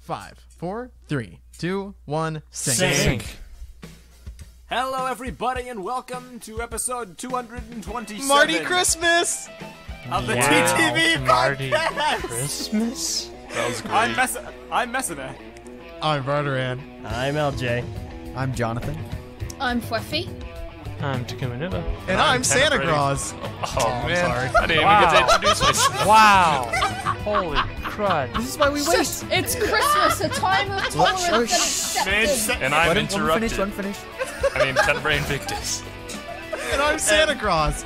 5, 4, 3, 2, 1, Sync. Hello, everybody, and welcome to episode 227. Marty Christmas! Of the TTV Marty podcast. Christmas? That was great. I'm Meso. I'm Barteran. I'm Eljay. I'm Jonathan. I'm Phweffie. I'm Takuma. And I'm Santa Claus. Oh, man. sorry. I didn't even get to introduce myself. Wow. Holy crud. This is why we wait. It's Christmas, a time of tolerance and acceptance. And I'm One interrupted. finish. I mean, Tenbrain Victus. And I'm Santa Claus.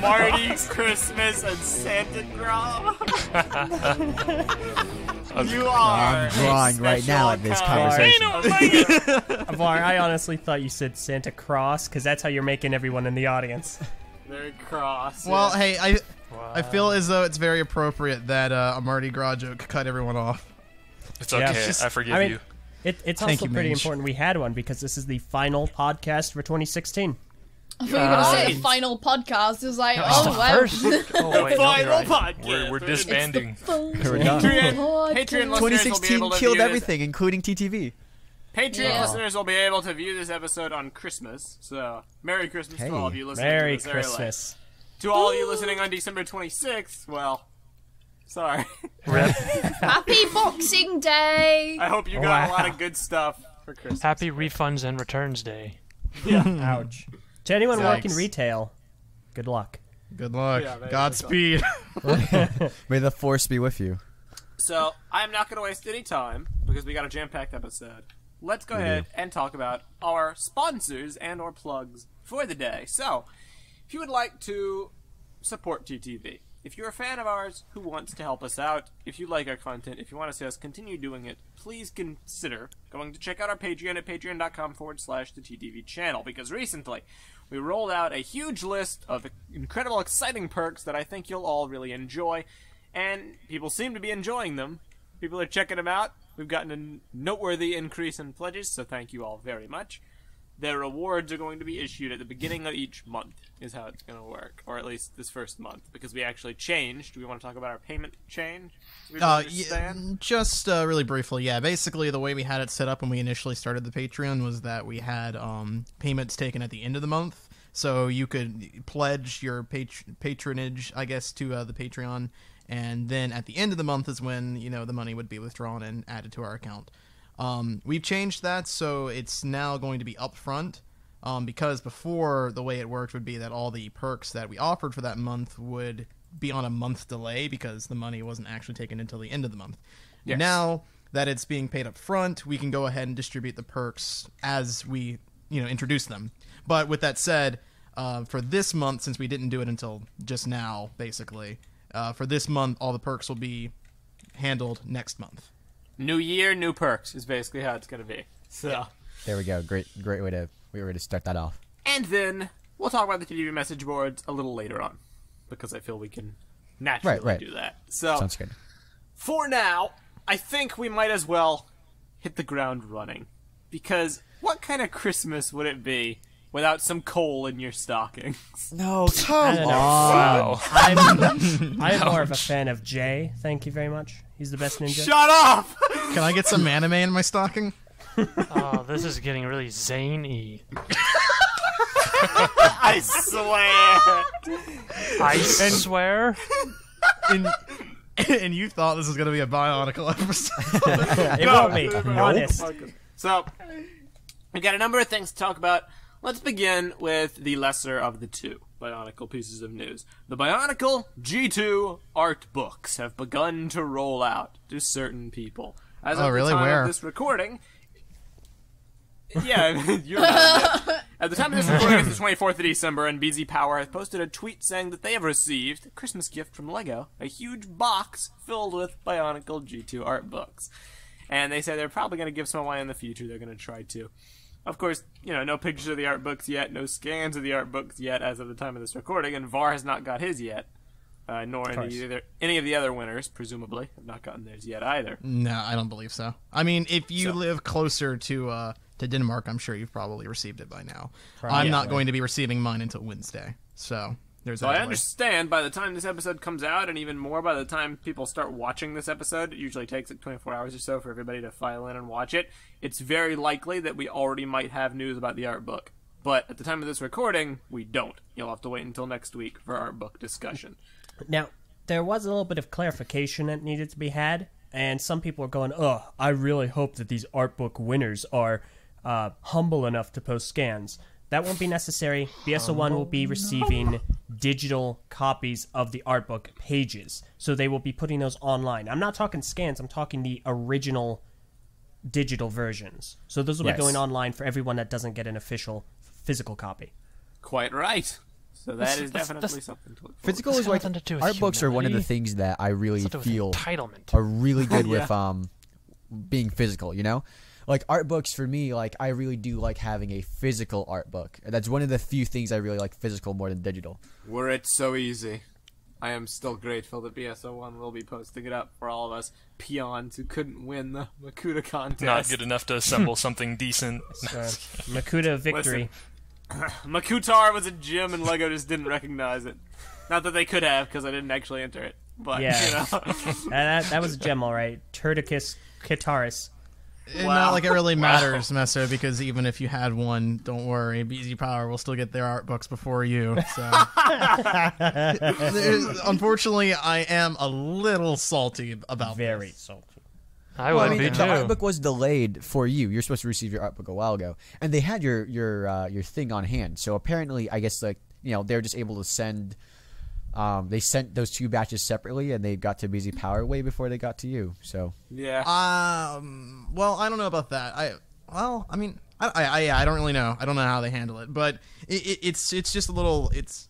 Marty Christmas and Santa Claus. You are. I'm drawing right now at this conversation. Var, I honestly thought you said Santa Cross, because that's how you're making everyone in the audience. Very cross. Well, yeah. hey, I feel as though it's very appropriate that a Mardi Gras joke cut everyone off. It's okay. Yeah. I forgive I mean, you. It's Thank also you, pretty Minge. important we had one, because this is the final podcast for 2016. I thought you were going to say the final podcast. It was like, oh, wow. First. Oh, wait, no, Final you're right. podcast. We're disbanding. Here we go. Patreon listeners will be able 2016 to killed view everything, including TTV. Patreon Yeah. listeners will be able to view this episode on Christmas. So, Merry Christmas to all of you listening Merry to this early. Christmas. To all of you listening on December 26th, well, sorry. Happy Boxing Day! I hope you got a Wow. lot of good stuff for Christmas. Happy Refunds and Returns Day. Ouch. To anyone working Yikes. retail, good luck. Good luck. Yeah, man, Godspeed. May the force be with you. So, I'm not going to waste any time, because we got a jam-packed episode. Let's go ahead and talk about our sponsors and or plugs for the day. So, if you would like to support TTV, if you're a fan of ours who wants to help us out, if you like our content, if you want to see us continue doing it, please consider going to check out our Patreon at patreon.com/the TTV channel, because recently we rolled out a huge list of incredible, exciting perks that I think you'll all really enjoy, and people seem to be enjoying them. People are checking them out. We've gotten a noteworthy increase in pledges, so thank you all very much. Their rewards are going to be issued at the beginning of each month, is how it's going to work, or at least this first month, because we actually changed. Do we want to talk about our payment change? Do we understand? Just really briefly, yeah. Basically, the way we had it set up when we initially started the Patreon was that we had payments taken at the end of the month, so you could pledge your patronage, I guess, to the Patreon, and then at the end of the month is when the money would be withdrawn and added to our account. We've changed that, so it's now going to be upfront, because before the way it worked would be that all the perks that we offered for that month would be on a month delay because the money wasn't actually taken until the end of the month. Yes. Now that it's being paid up front, we can go ahead and distribute the perks as we introduce them. But with that said, for this month, since we didn't do it until just now, basically, for this month, all the perks will be handled next month. New year, new perks is basically how it's going to be. So, There we go. Great way to start that off. and then we'll talk about the TTV message boards a little later on, because I feel we can naturally Right. do that. So, Sounds good. for now, I think we might as well hit the ground running. Because what kind of Christmas would it be without some coal in your stockings? No, I come don't know. Wow. I'm more of a fan of Jay, thank you very much. He's the best ninja. Shut up! Can I get some anime in my stocking? Oh, this is getting really zany. I swear! I swear. And you thought this was going to be a Bionicle episode. It won't be, honest. So, we got a number of things to talk about. Let's begin with the lesser of the two Bionicle pieces of news. The Bionicle G2 art books have begun to roll out to certain people. As of really? the time Where? of this recording... Yeah, you're not. At the time of this recording, it's the 24th of December, and BZ Power has posted a tweet saying that they have received a Christmas gift from LEGO, a huge box filled with Bionicle G2 art books. And they say they're probably going to give some away in the future. They're going to try to. Of course, no pictures of the art books yet, no scans of the art books yet as of the time of this recording, and VAR has not got his yet. Nor any of the other winners, presumably, have not gotten theirs yet either. No, I don't believe so. I mean, if you live closer to Denmark, I'm sure you've probably received it by now. I'm not going to be receiving mine until Wednesday, so there's So that I delay. understand by the time this episode comes out, and even more by the time people start watching this episode, it usually takes like 24 hours or so for everybody to file in and watch it. It's very likely that we already might have news about the art book. But at the time of this recording, we don't. You'll have to wait until next week for art book discussion. Now, there was a little bit of clarification that needed to be had, and some people are going, "Oh, I really hope that these art book winners are humble enough to post scans." That won't be necessary. BSO1 will be receiving digital copies of the art book pages, so they will be putting those online. I'm not talking scans, I'm talking the original digital versions. So those will be going online for everyone that doesn't get an official physical copy. Quite right. So that is definitely something to look for. Physical is like nothing to do with art books are one of the humility. things that I really It's to do with feel entitlement. are really good Yeah. with being physical, you know? Like art books for me, like I really do like having a physical art book. That's one of the few things I really like physical more than digital. Were it so easy. I am still grateful that BSO1 will be posting it up for all of us peons who couldn't win the Makuta contest. Not good enough to assemble something decent. So, Makuta victory. Makutar was a gym and Lego just didn't recognize it. Not that they could have, because I didn't actually enter it. But, Yeah. you know. That was a gem, all right. Turticus Kitaris. Not like it really matters, Meso, because even if you had one, don't worry, BZ Power will still get their art books before you. So, unfortunately, I am a little salty about Very this. salty. I Well, would I mean, be the art too. book was delayed for you. You're supposed to receive your art book a while ago, and they had your thing on hand. So apparently, I guess they're just able to send. They sent those two batches separately, and they got to BZ Power way before they got to you. So Yeah. Well, I don't know about that. I don't really know. I don't know how they handle it, but it's just a little. It's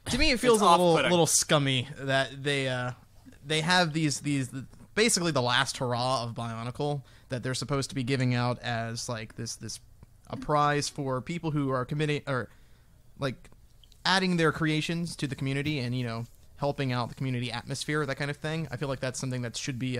to me, it feels It's a little off-putting. scummy that they have these basically the last hurrah of BIONICLE that they're supposed to be giving out as like this a prize for people who are committing or like adding their creations to the community and helping out the community atmosphere, that kind of thing. I feel like that's something that should be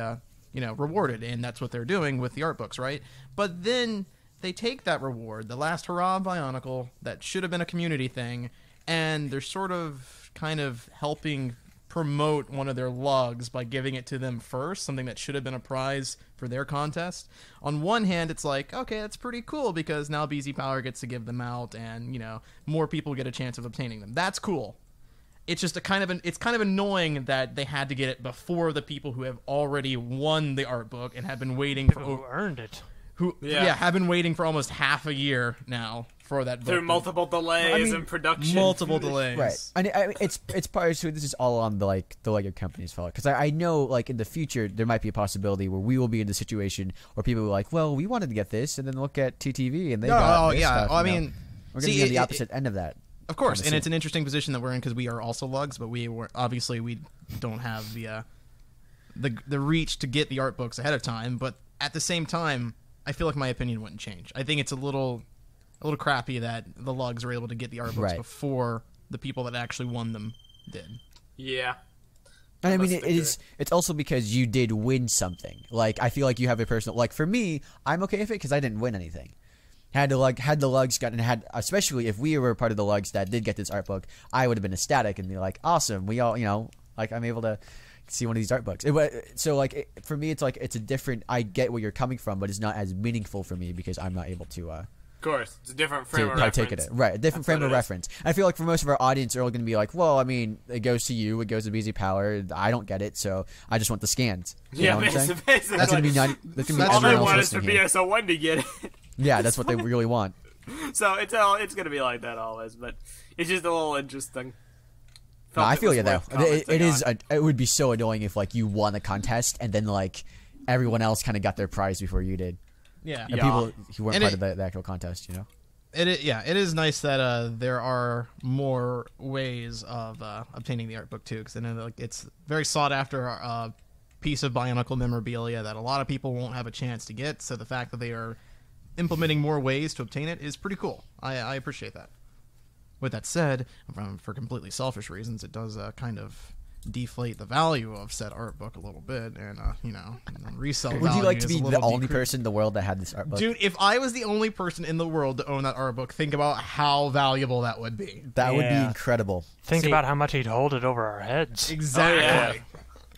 rewarded, and that's what they're doing with the art books, right? But then they take that reward, the last hurrah of BIONICLE, that should have been a community thing, and they're sort of kind of helping promote one of their lugs by giving it to them first, something that should have been a prize for their contest. On one hand, it's like, okay, that's pretty cool because now BZ Power gets to give them out, and more people get a chance of obtaining them. That's cool. It's just it's kind of annoying that they had to get it before the people who have already won the art book and have been waiting for Who earned it? have been waiting for almost half a year now for that book. Through multiple delays and production. multiple delays. right, and it's part. So this is all on the Lego company's fault, because I know like in the future there might be a possibility where we will be in the situation where people are like, well, we wanted to get this, and then look at TTV and they got this stuff, I you know? mean, we're gonna be on the opposite end of that. Of course, Kinda and soon. it's an interesting position that we're in because we are also lugs, but we don't have the reach to get the art books ahead of time. But at the same time, I feel like my opinion wouldn't change. I think it's a little crappy that the lugs are able to get the art books Right. before the people that actually won them did. Yeah. And I mean, Must it's also because you did win something. Like I feel like you have a personal. Like for me, I'm okay with it because I didn't win anything. Had the lugs gotten especially if we were part of the lugs that did get this art book, I would have been ecstatic and be like, awesome, we all like I'm able to see one of these art books. So like for me, it's like it's a different. I get where you're coming from, but it's not as meaningful for me because I'm not able to. Of course. It's a different frame To of partake in reference. it, right? A different That's frame what of it is. reference. I feel like for most of our audience, they're all going to be like, "Well, I mean, it goes to you, it goes to BZ Power. I don't get it, so I just want the scans." You know what I'm saying? basically. That's going to be that's going to be all they everyone want else is for listening here. BSO1 to get it. Yeah, that's what they really want. So it's going to be like that always, but it's just a little interesting. No, Felt I it feel was you though. worth commenting It is. on. It would be so annoying if like you won the contest and then like everyone else kind of got their prize before you did. Yeah. And Yeah. people who weren't And part it- of the actual contest, you know. It is nice that there are more ways of obtaining the art book too, because I know that, like, it's very sought after piece of BIONICLE memorabilia that a lot of people won't have a chance to get. So the fact that they are implementing more ways to obtain it is pretty cool. I appreciate that. With that said, for completely selfish reasons, it does kind of deflate the value of said art book a little bit, and and then resell. Would you like to value be is a the little only decreased. person in the world that had this art book? Dude, if I was the only person in the world to own that art book, think about how valuable that would be. That would be Yeah. incredible. Think See- about how much he'd hold it over our heads. Exactly.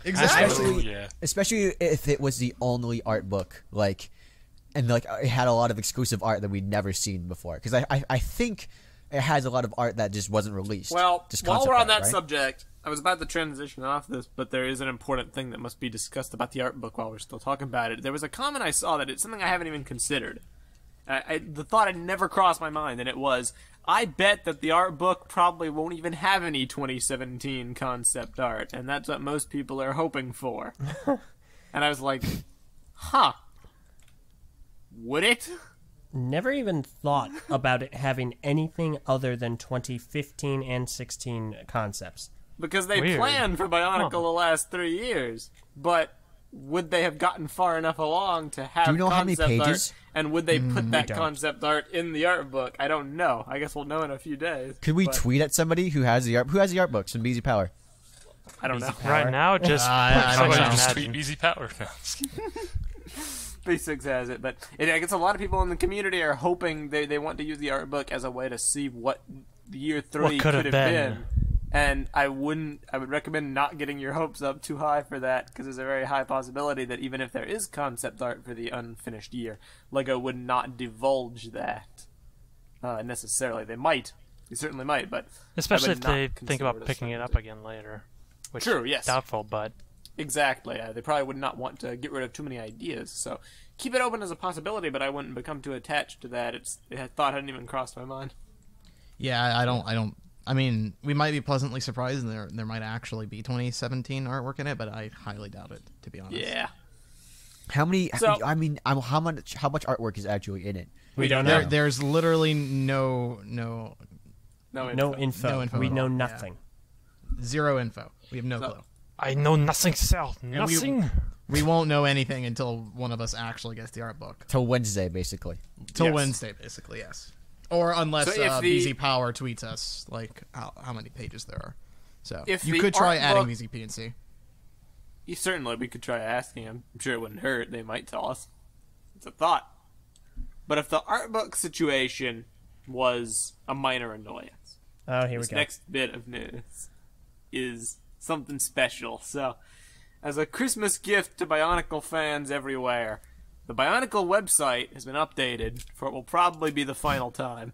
Exactly. Oh, yeah. Especially if it was the only art book, and it had a lot of exclusive art that we'd never seen before. Because I think it has a lot of art that just wasn't released. Well, just while concept we're on art, that right? subject, I was about to transition off this, but there is an important thing that must be discussed about the art book while we're still talking about it. There was a comment I saw that it's something I haven't even considered. The thought had never crossed my mind, and it was, I bet that the art book probably won't even have any 2017 concept art, and that's what most people are hoping for. And I was like, huh. Would it? Never even thought about it having anything other than 2015 and 16 concepts. Because they Weird. planned for Bionicle Huh. the last 3 years, but would they have gotten far enough along to have Do you know how many concept pages? art? And would they put that don't. concept art in the art book? I don't know. I guess we'll know in a few days. Could we but tweet at somebody who has the art books in BZ Power? I don't know. Right now, just I don't put know. something Just in tweet that- easy power. No. B6 has it, but I guess a lot of people in the community are hoping they want to use the art book as a way to see what year 3 could have have been. And I would recommend not getting your hopes up too high for that, because there's a very high possibility that even if there is concept art for the unfinished year, LEGO would not divulge that necessarily. They might. They certainly might, but Especially I if would not they think consider about it a picking it up certainty. again later. Which True, yes. doubtful, but Exactly. They probably would not want to get rid of too many ideas, so keep it open as a possibility, but I wouldn't become too attached to that. Thought hadn't even crossed my mind. Yeah, I don't. I mean, we might be pleasantly surprised, and there might actually be 2017 artwork in it, but I highly doubt it, to be honest. Yeah. How many? So- how much artwork is actually in it? We don't know. There's literally no No No info. No info We at know all, yeah. nothing. zero info. We have no So- clue. I know nothing, Sal. Nothing. We won't know anything until one of us actually gets the art book. Till Wednesday, basically. Till Yes. Wednesday, basically, yes. Or unless So if the- BZ Power tweets us, how many pages there are. So If you the could try art adding book- VZP&C. Certainly, we could try asking him. I'm sure it wouldn't hurt. They might tell us. It's a thought. But if the art book situation was a minor annoyance, Oh, here we this go. next bit of news is something special. So, as a Christmas gift to Bionicle fans everywhere, the Bionicle website has been updated for what will probably be the final time.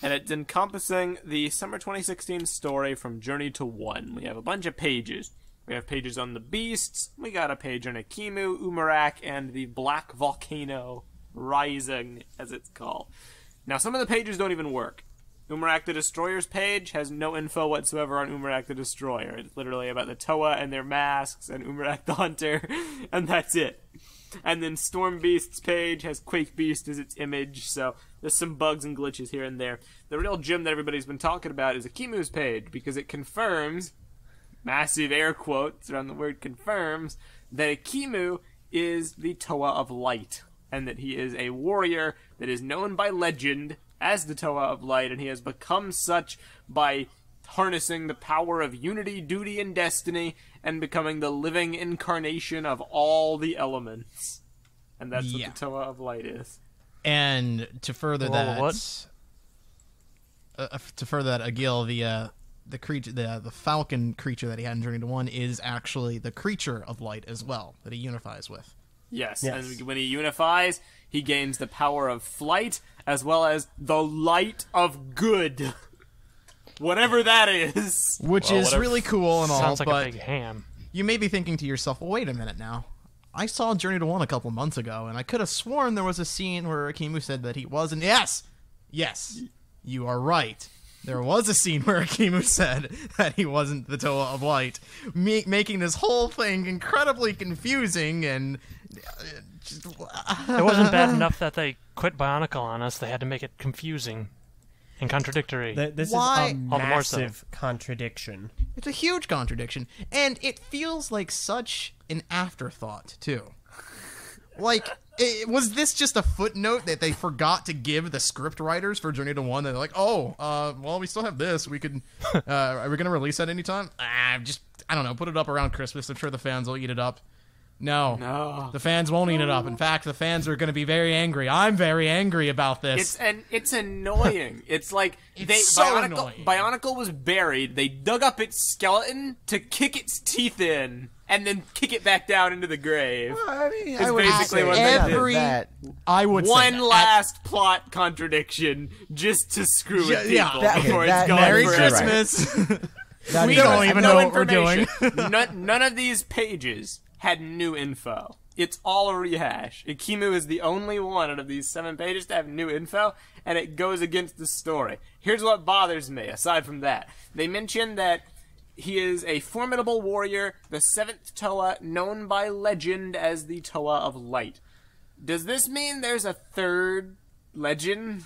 And it's encompassing the summer 2016 story from Journey to 1. We have a bunch of pages. We have pages on the beasts, we got a page on Ekimu, Umarak, and the Black Volcano Rising, as it's called. Now, some of the pages don't even work. Umarak the Destroyer's page has no info whatsoever on Umarak the Destroyer. It's literally about the Toa and their masks and Umarak the Hunter, and that's it. And then Storm Beast's page has Quake Beast as its image, so there's some bugs and glitches here and there. The real gem that everybody's been talking about is Ekimu's page, because it confirms, massive air quotes around the word confirms, that Ekimu is the Toa of Light, and that he is a warrior that is known by legend as the Toa of Light, and he has become such by harnessing the power of unity, duty, and destiny, and becoming the living incarnation of all the elements. And that's Yeah. what the Toa of Light is. And to further Whoa, that, what? Agil, the creature, the falcon creature that he had in Journey to 1 is actually the creature of light as well that he unifies with. Yes, Yes. and when he unifies, he gains the power of flight, as well as the light of good. Whatever that is. Which Well, is whatever. really cool and all, Sounds like but a big ham. you may be thinking to yourself, well, wait a minute now. I saw Journey to 1 a couple months ago, and I could have sworn there was a scene where Ekimu said that he was, and yes, you are right. There was a scene where Ekimu said that he wasn't the Toa of Light, making this whole thing incredibly confusing and... It wasn't bad enough that they quit Bionicle on us. They had to make it confusing and contradictory. This Why- is a All the more so. massive contradiction. It's a huge contradiction, and it feels like such an afterthought, too. Like, was this just a footnote that they forgot to give the script writers for Journey to 1? They're like, well, we still have this. We could, are we going to release that anytime? I don't know, put it up around Christmas. I'm sure the fans will eat it up. No. The fans won't eat it up. In fact, the fans are going to be very angry. I'm very angry about this. It's annoying. It's like annoying. Bionicle was buried. They dug up its skeleton to kick its teeth in and then kick it back down into the grave. Well, I mean, It's I would basically say what they did. that. I would say One that. last plot contradiction just to screw with people yeah. before That- it's gone Merry forever. Christmas. That We is don't right. even No know what we're doing. information. None of these pages had new info. It's all a rehash. Ekimu is the only one out of these 7 pages to have new info, and it goes against the story. Here's what bothers me, aside from that. They mention that he is a formidable warrior, the 7th Toa, known by legend as the Toa of Light. Does this mean there's a 3rd legend?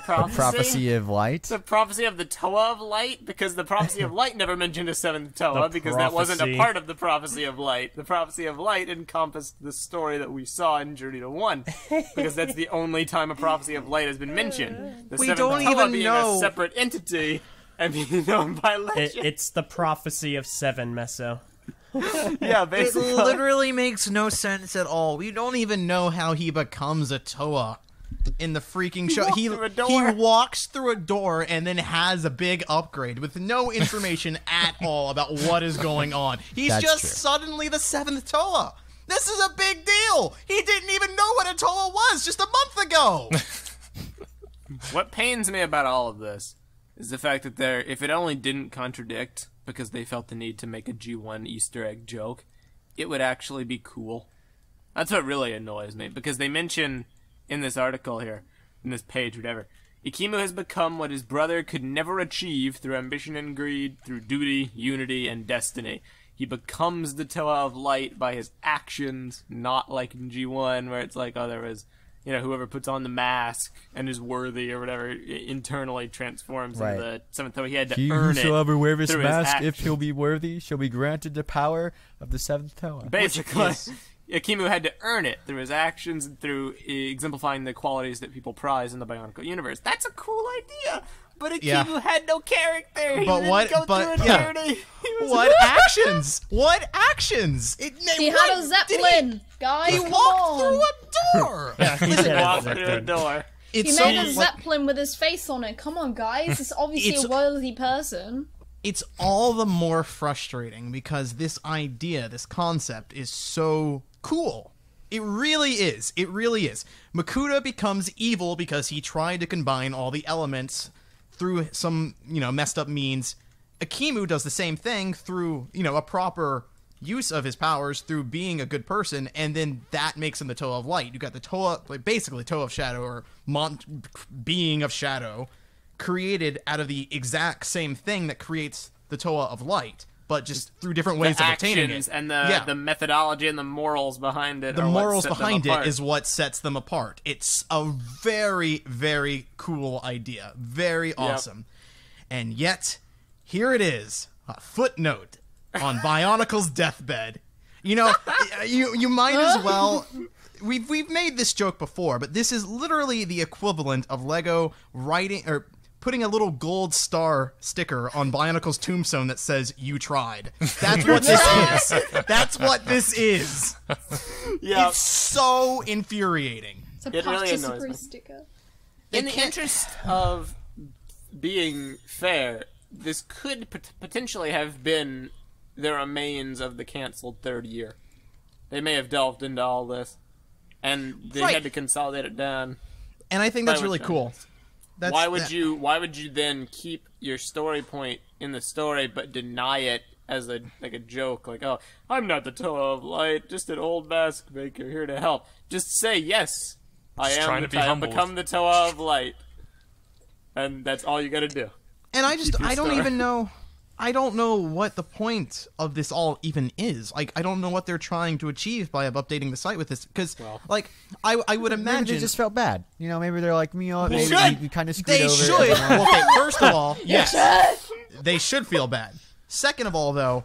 Prophecy of Light. The prophecy of the Toa of Light? Because the prophecy of Light never mentioned a 7th Toa, The because that wasn't a prophecy. part of the prophecy of Light. The prophecy of Light encompassed the story that we saw in Journey to One, because that's the only time a prophecy of Light has been mentioned. The We 7th don't Toa even being know- a separate entity and being known by legend. It's the prophecy of 7, Meso. Yeah, It basically. literally makes no sense at all. We don't even know how he becomes a Toa in the freaking show. walked He through a door. walks through a door and then has a big upgrade with no information at all about what is going on. He's That's just true. suddenly the 7th Toa. This is a big deal. He didn't even know what a Toa was just a month ago. What pains me about all of this is the fact that if it only didn't contradict because they felt the need to make a G1 Easter egg joke, it would actually be cool. That's what really annoys me, because they mention in this article here, in this page, whatever, Ekimu has become what his brother could never achieve through ambition and greed, through duty, unity, and destiny. He becomes the Toa of Light by his actions, not like in G1, where it's like, oh, there was, whoever puts on the mask and is worthy or whatever internally transforms Right. into the 7th Toa. He had to He earn who it. shall ever wear this through his mask, if actions. he'll be worthy, shall be granted the power of the 7th Toa. Basically, Ekimu had to earn it through his actions and through exemplifying the qualities that people prize in the Bionicle universe. That's a cool idea, but Ekimu Yeah. had no character. He But didn't what- go but- through a yeah. journey. He was What actions? What actions? He had a Zeppelin, guys. He Come walked through on. a door. He said walked it. through a door. It's He so made a like, Zeppelin with his face on it. Come on, guys. It's obviously It's- a worthy person. it's all the more frustrating because this idea, this concept is so cool. It really is. It really is. Makuta becomes evil because he tried to combine all the elements through some, messed up means. Ekimu does the same thing through, a proper use of his powers through being a good person, and then that makes him the Toa of Light. You got the Toa, basically Toa of Shadow, or being of Shadow, created out of the exact same thing that creates the Toa of Light, but just through different ways The of obtaining actions it. and Yeah. the methodology and the morals behind it. The are what morals set them behind it apart. is what sets them apart. It's a very, very cool idea. Very awesome. And yet, here it is. A footnote on Bionicle's deathbed. You might as well... We've made this joke before, but this is literally the equivalent of Lego writing... or putting a little gold star sticker on Bionicle's tombstone that says, "You tried." That's what this is. That's what this is. Yeah. It's so infuriating. It's a It really annoys participatory me. sticker. In the interest of being fair, this could potentially have been the remains of the canceled 3rd year. They may have delved into all this, and they Right. had to consolidate it down. And I think that's By really which cool. That's, Why would that- you then keep your story point in the story but deny it as a joke? Like, oh, I'm not the Toa of Light, just an old mask maker here to help. Just say yes. Just I trying am. to be I have humbled. become the Toa of Light, and that's all you got to do. And I don't story. even know. I don't know what the point of this all even is. Like, I don't know what they're trying to achieve by updating the site with this. Because, I would Maybe imagine they just felt bad. Maybe they're like, maybe should. we kind of screwed they over should. everyone. Well, okay, first of all, yes, they should feel bad. Second of all, though,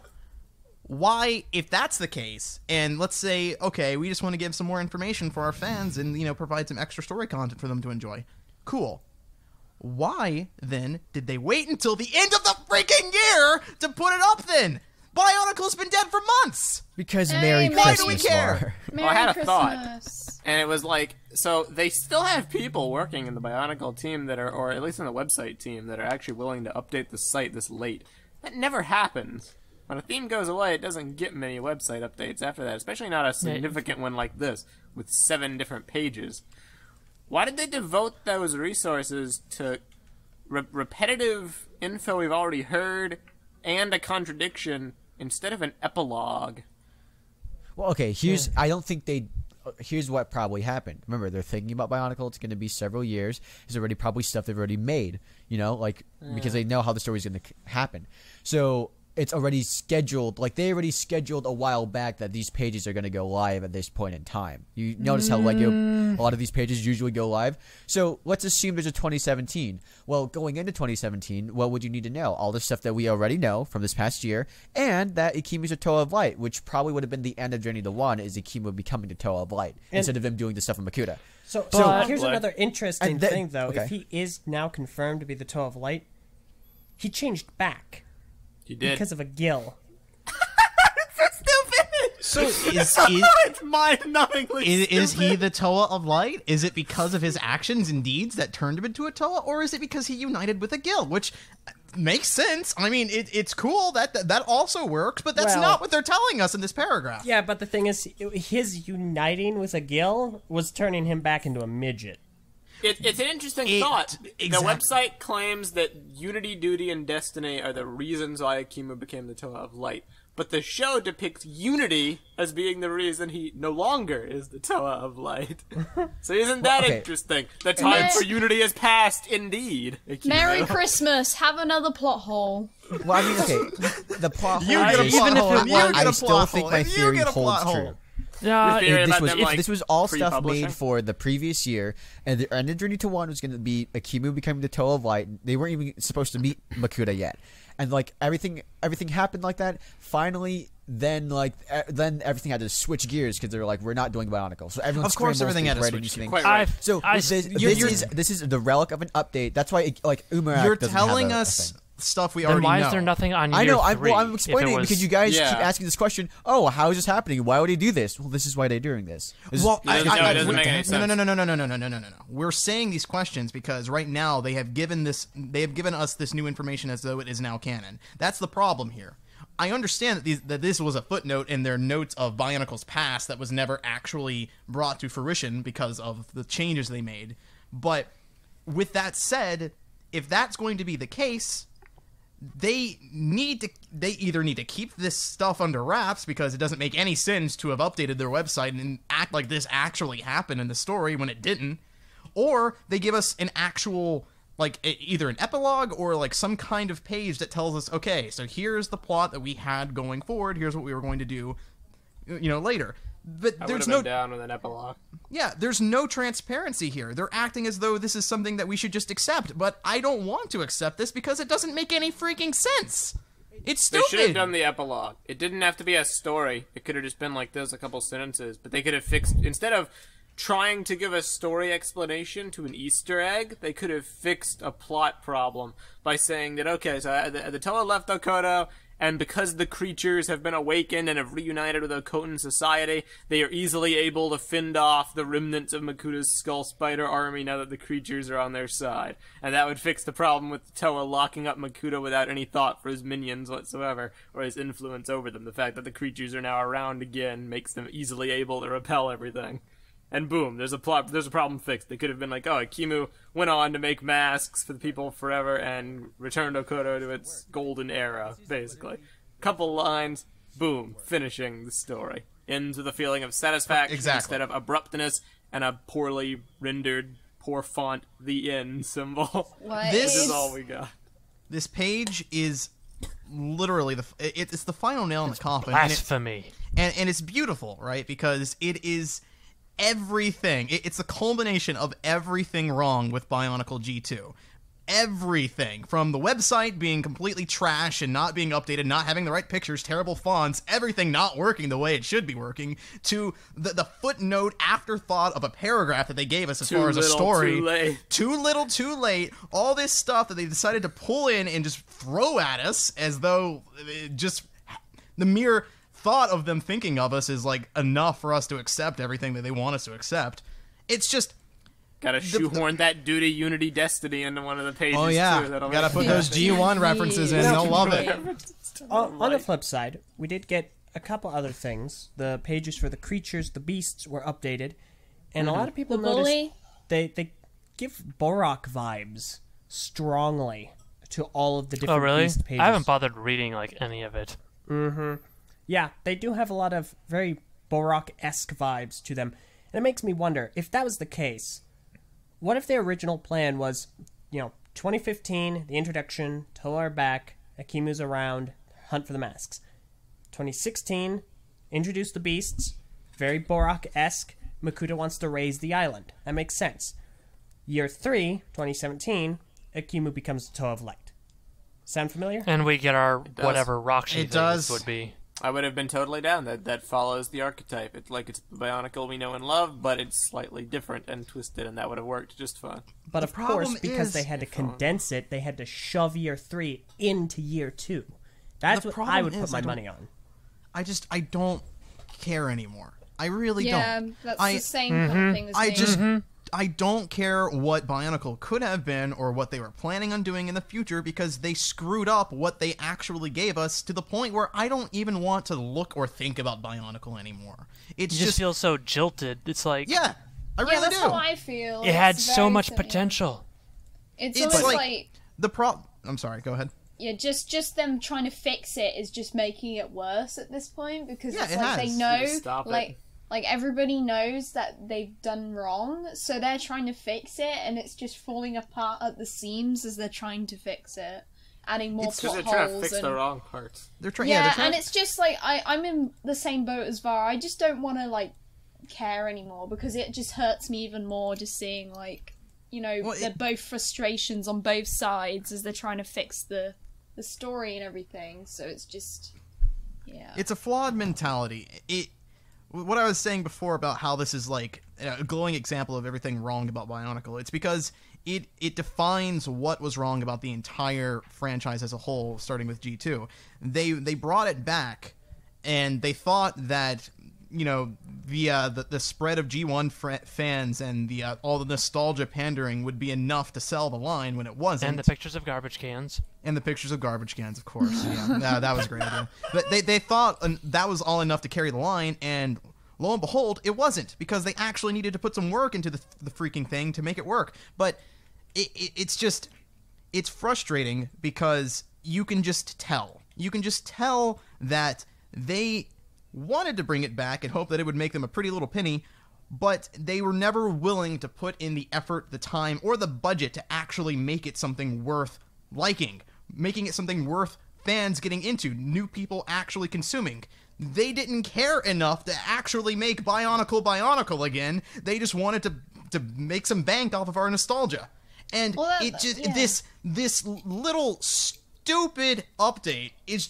why, if that's the case, and let's say, okay, we just want to give some more information for our fans and, provide some extra story content for them to enjoy. Cool. Why, then, did they wait until the end of the freaking year to put it up then? Bionicle's been dead for months. Because Hey, Merry why do we Christmas, care? Mar. Merry I had a Christmas. And it was like, so they still have people working in the Bionicle team that are, or at least in the website team, that are actually willing to update the site this late. That never happens. When a theme goes away, it doesn't get many website updates after that, especially not a significant one like this, with 7 different pages. Why did they devote those resources to repetitive info we've already heard and a contradiction instead of an epilogue? Well, okay, I don't think they... Here's what probably happened. Remember, they're thinking about Bionicle. It's going to be several years. There's already probably stuff they've already made, because they know how the story's going to happen. So it's already scheduled. Like, they already scheduled a while back that these pages are going to go live at this point in time. You notice how, a lot of these pages usually go live? So let's assume there's a 2017. Well, going into 2017, what would you need to know? All the stuff that we already know from this past year, and that Ekimu's a Toe of Light, which probably would have been the end of Journey to One, is Ekimu becoming the Toe of Light, instead of him doing the stuff in Makuta. So But- here's another interesting thing, though. okay. If he is now confirmed to be the Toe of Light, he changed back You did. because of a gill. So is It's mind-numbingly is he the Toa of Light? Is it because of his actions and deeds that turned him into a Toa, or is it because he united with a guild? Which makes sense. I mean, it's cool that also works, but that's Well- not what they're telling us in this paragraph. Yeah, but the thing is, his uniting with a gill was turning him back into a midget. It's an interesting thought. The website claims that Unity, Duty, and Destiny are the reasons why Ekimu became the Toa of Light. But the show depicts Unity as being the reason he no longer is the Toa of Light. So isn't that okay. interesting? The time Mer- for Unity is past, indeed. Ekimu. Merry Christmas. Have another plot hole. Well, I mean, okay, the plot hole You get a is, plot hole. You get I a still plot think hole. my If you theory get a plot holds hole. true. Yeah, Theory This about was, them, if like, this was all stuff pre-publishing? made for the previous year, and the end of Journey to One was going to be Ekimu becoming the Toe of Light. They weren't even supposed to meet Makuta yet, and like everything happened like that. Finally, then everything had to switch gears because they were like, we're not doing Bionicle. So everyone, Of course, everything had to switch gears. Quite right. So this is the relic of an update. That's why Umarak You're doesn't have telling a us thing. stuff we then already why know. is there nothing on I year know. three? I'm if explaining it it was- because you guys Yeah. keep asking this question. Oh, how is this happening? Why would he do this? Well, this is why they're doing this. Well, It doesn't make any sense. No. We're saying these questions because right now they have given us this new information as though it is now canon. That's the problem here. I understand that this was a footnote in their notes of Bionicle's past that was never actually brought to fruition because of the changes they made. But with that said, if that's going to be the case, they either need to keep this stuff under wraps because it doesn't make any sense to have updated their website and act like this actually happened in the story when it didn't, or they give us an actual either an epilogue or like some kind of page that tells us, okay, so here's the plot that we had going forward, here's what we were going to do later. But I there's would no have been down with an epilogue. yeah, there's no transparency here. They're acting as though this is something that we should just accept, but I don't want to accept this because it doesn't make any freaking sense. It's They stupid. should have done the epilogue. It didn't have to be a story. It could have just been like this, a couple sentences. But they could have fixed, instead of trying to give a story explanation to an Easter egg, they could have fixed a plot problem by saying that, okay, so the Toa left Okoto, and because the creatures have been awakened and have reunited with Okotan society, they are easily able to fend off the remnants of Makuta's Skull Spider army now that the creatures are on their side. And that would fix the problem with the Toa locking up Makuta without any thought for his minions whatsoever, or his influence over them. The fact that the creatures are now around again makes them easily able to repel everything. And boom, there's a problem fixed. They could have been like, oh, Ekimu went on to make masks for the people forever and returned Okoto to its golden era, basically. Couple lines, boom, finishing the story. Ends with a feeling of satisfaction Exactly. instead of abruptness and a poorly rendered, poor font, the end symbol. What This This is all we got. This page is literally it's the final nail in the coffin, and Blasphemy. it's beautiful, right? Because it is everything. It's the culmination of everything wrong with Bionicle G2. Everything from the website being completely trash and not being updated, not having the right pictures, terrible fonts, everything not working the way it should be working, to the footnote afterthought of a paragraph that they gave us as far as a story. Too late. Too little, too late. All this stuff that they decided to pull in and just throw at us as though it just the mere thought of them thinking of us is like enough for us to accept everything that they want us to accept. It's just gotta shoehorn that duty, unity, destiny into one of the pages. oh yeah, too. gotta put those G1 references in. They'll love it. On the flip side, we did get a couple other things. The pages for the creatures, the beasts were updated, and a lot of people The noticed bully. they give Borak vibes strongly to all of the different Oh, really? beast pages. I haven't bothered reading like any of it. Yeah, they do have a lot of very Borak-esque vibes to them. And it makes me wonder, if that was the case, what if their original plan was, 2015, the introduction, Toa are back, Ekimu's around, hunt for the masks. 2016, introduce the beasts, very Borak-esque, Makuta wants to raise the island. That makes sense. Year 3, 2017, Ekimu becomes the Toa of Light. Sound familiar? And we get our does. whatever Rockshi It things does. would be. I would have been totally down. That follows the archetype. It's the Bionicle we know and love, but it's slightly different and twisted, and that would have worked just fine. But The of course, problem because is- they had to condense it, they had to shove year 3 into year 2. That's The what problem I would put is my I don't- money on. I don't care anymore. I really Yeah, don't. that's I- the same kind of thing as I me. just I don't care what Bionicle could have been or what they were planning on doing in the future because they screwed up what they actually gave us to the point where I don't even want to look or think about Bionicle anymore. It's You just feel so jilted. It's like yeah, I Yeah, really that's do. how I feel. it had It's so very much similar. potential. It's It's almost like- I'm sorry, go ahead. yeah, just them trying to fix it is just making it worse at this point because Yeah, it's it like has. they know, Just stop it. like everybody knows that they've done wrong, so they're trying to fix it, and it's just falling apart at the seams as they're trying to fix it, adding more It's because plot they're trying to holes fix and the wrong parts. They're trying. yeah, they're trying. and it's just like I'm in the same boat as Var. I just don't want to like care anymore because it just hurts me even more just seeing like Well, they're both frustrations on both sides as they're trying to fix the story and everything. So it's just It's a flawed mentality. What I was saying before about how this is like a glowing example of everything wrong about Bionicle, it's because it defines what was wrong about the entire franchise as a whole, starting with G2. They brought it back, and they thought that the spread of G1 fans and all the nostalgia pandering would be enough to sell the line when it wasn't. And the pictures of garbage cans. And the pictures of garbage cans, of course. Yeah, that was a great idea. But they thought that was all enough to carry the line, and lo and behold, it wasn't, because they actually needed to put some work into the freaking thing to make it work. But it's frustrating because you can just tell. You can just tell that they wanted to bring it back and hope that it would make them a pretty little penny, but they were never willing to put in the effort, the time, or the budget to actually make it something worth liking, making it something worth fans getting into, new people actually consuming. They didn't care enough to actually make Bionicle again. They just wanted to make some bank off of our nostalgia. And this little stupid update is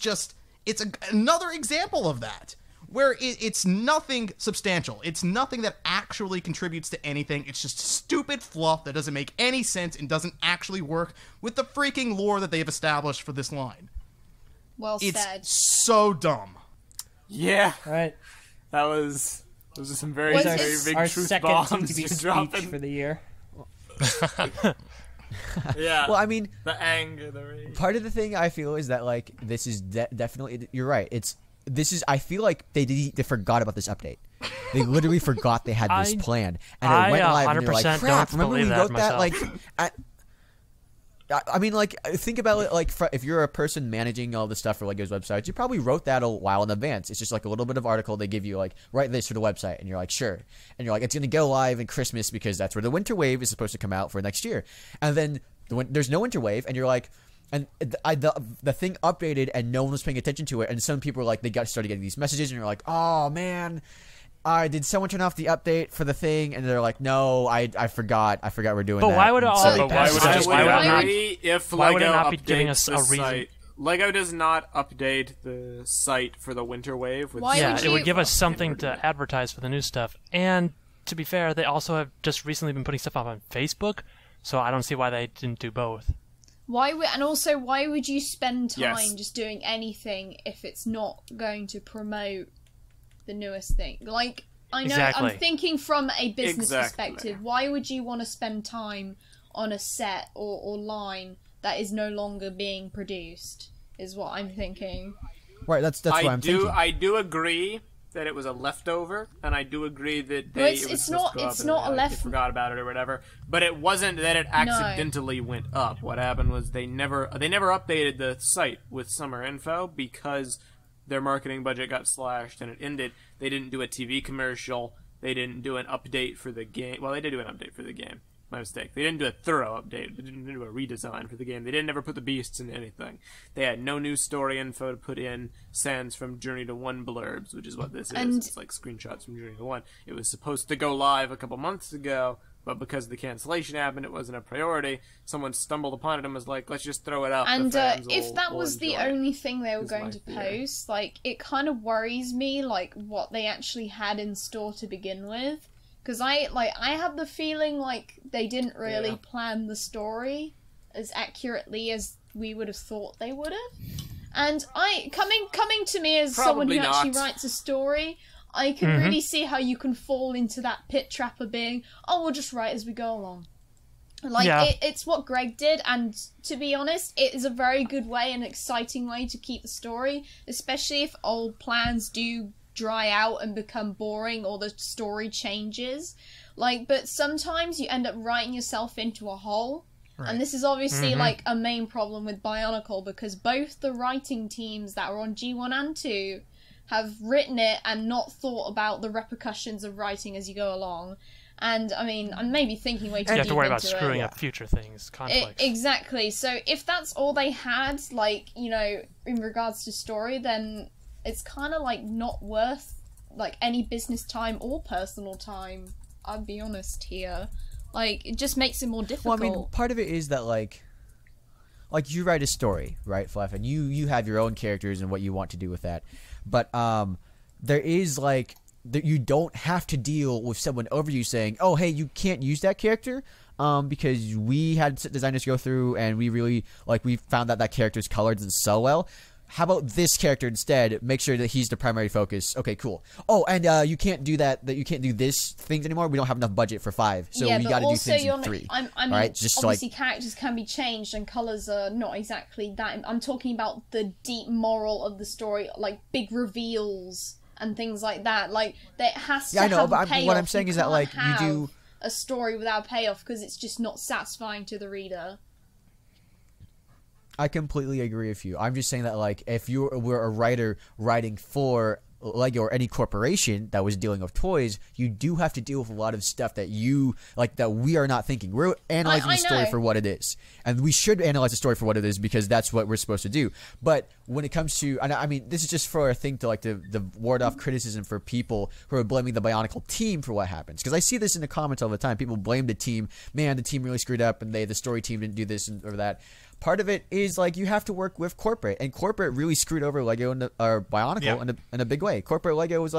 another example of that, where it's nothing substantial. It's nothing that actually contributes to anything. It's just stupid fluff that doesn't make any sense and doesn't actually work with the freaking lore that they've established for this line. well It's said. so dumb. Yeah, All right. those are some very, Was very this- big Our truth second bombs TTV you're speech dropping. for the year. Yeah. Well, I mean, the anger, the rage. part of the thing I feel is that like this is definitely, you're right. I feel like they forgot about this update. They literally forgot they had this plan, and it went live, and they're like, 100% "Crap! don't Remember we believe wrote that that?" Like, I mean, like, think about it. Like, if you're a person managing all the stuff for Lego's websites, you probably wrote that a while in advance. It's just like a little bit of article they give you, like, write this for the website, and you're like, sure, and you're like, it's gonna go live in Christmas because that's where the winter wave is supposed to come out for next year, and then there's no winter wave, and you're like. And the thing updated, and no one was paying attention to it. And some people were like, started getting these messages, and you're like, oh man, did someone turn off the update for the thing? And they're like, no, I forgot we're doing that. But why would it And all so- be But why past would it us? just I be would on there? agree if Why would it Lego not be giving updates us the a reason? site. Lego does not update the site for the winter wave. With Why Yeah, would it would you- give us something to advertise for the new stuff. And to be fair, they also have just recently been putting stuff up on Facebook, so I don't see why they didn't do both. Why would you spend time Yes. just doing anything if it's not going to promote the newest thing? Like, I know Exactly. I'm thinking from a business Exactly. perspective. Why would you want to spend time on a set or line that is no longer being produced? Is what I'm thinking. Right, that's what I'm thinking. I do agree that it was a leftover, and I do agree that Well, they it's it was not- supposed to go it's up not and a they left- forgot about it or whatever. But it wasn't that it accidentally went up. What happened was they never updated the site with summer info because their marketing budget got slashed and it ended. They didn't do a TV commercial. They didn't do an update for the game. Well, they did do an update for the game. My mistake. They didn't do a thorough update. They didn't do a redesign for the game. They didn't ever put the beasts into anything. They had no new story info to put in sans from Journey to One blurbs, which is what this is. And- It's like screenshots from Journey to One. It was supposed to go live a couple months ago, but because the cancellation happened, it wasn't a priority. Someone stumbled upon it and was like, let's just throw it up. And the fans if that will was the enjoy it. only thing they were is going my to theory. post, like, it kind of worries me, like, what they actually had in store to begin with. Because I have the feeling like they didn't really Yeah. plan the story as accurately as we would have thought they would have. And coming to me as someone Probably who actually not. writes a story, I can really see how you can fall into that pit trap of being, oh, we'll just write as we go along. Like, Yeah. it's what Greg did, and to be honest, it is a very good way, an exciting way to keep the story, especially if old plans do dry out and become boring or the story changes. Like, but sometimes you end up writing yourself into a hole. Right. And this is obviously, like, a main problem with Bionicle, because both the writing teams that are on G1 and 2 have written it and not thought about the repercussions of writing as you go along. And, I mean, I'm maybe thinking way too You have deep to worry about into it. screwing up future things, conflicts. Exactly. So if that's all they had, like, you know, in regards to story, then it's kind of, like, not worth, like, any business time or personal time. I'll be honest here. Like, it just makes it more Well, difficult. I mean, part of it is that like you write a story, right, Phweffie, and you have your own characters and what you want to do with that. But there is like you don't have to deal with someone over you saying, "Oh, hey, you can't use that character." Because we had designers go through and we really we found that character's color doesn't sell well. How about this character instead? Make sure that he's the primary focus. Okay, cool. Oh, and you can't do that you can't do this things anymore. We don't have enough budget for 5, so yeah, we but got to do also things you're in 3. I mean, right? Just obviously characters can be changed and colours are not exactly that. I'm talking about the deep moral of the story, like big reveals and things like that. Like, that has to I know, have but a payoff. what I'm saying is that, can't like, you have do a story without a payoff because it's just not satisfying to the reader. I completely agree with you. I'm just saying that, like, if you were a writer writing for Lego or any corporation that was dealing with toys, you do have to deal with a lot of stuff that that we are not thinking. We're analyzing I the story know. for what it is, and we should analyze the story for what it is because that's what we're supposed to do. But when it comes to, and I mean, this is just for a thing to to ward off criticism for people who are blaming the Bionicle team for what happens. Because I see this in the comments all the time. People blame the team. Man, the team really screwed up, and the story team didn't do this or that. Part of it is you have to work with corporate, and corporate really screwed over Lego or Bionicle in a big way. Corporate Lego was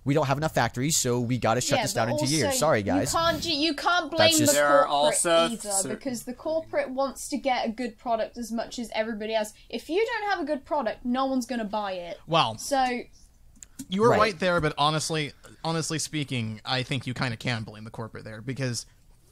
we don't have enough factories, so we got to shut this down in 2 years. Sorry, guys. You can't blame just- the There are corporate also either certain- because the corporate wants to get a good product as much as everybody else. If you don't have a good product, no one's going to buy it. Well, So you were Right. right there, but honestly speaking, I think you kind of can blame the corporate there because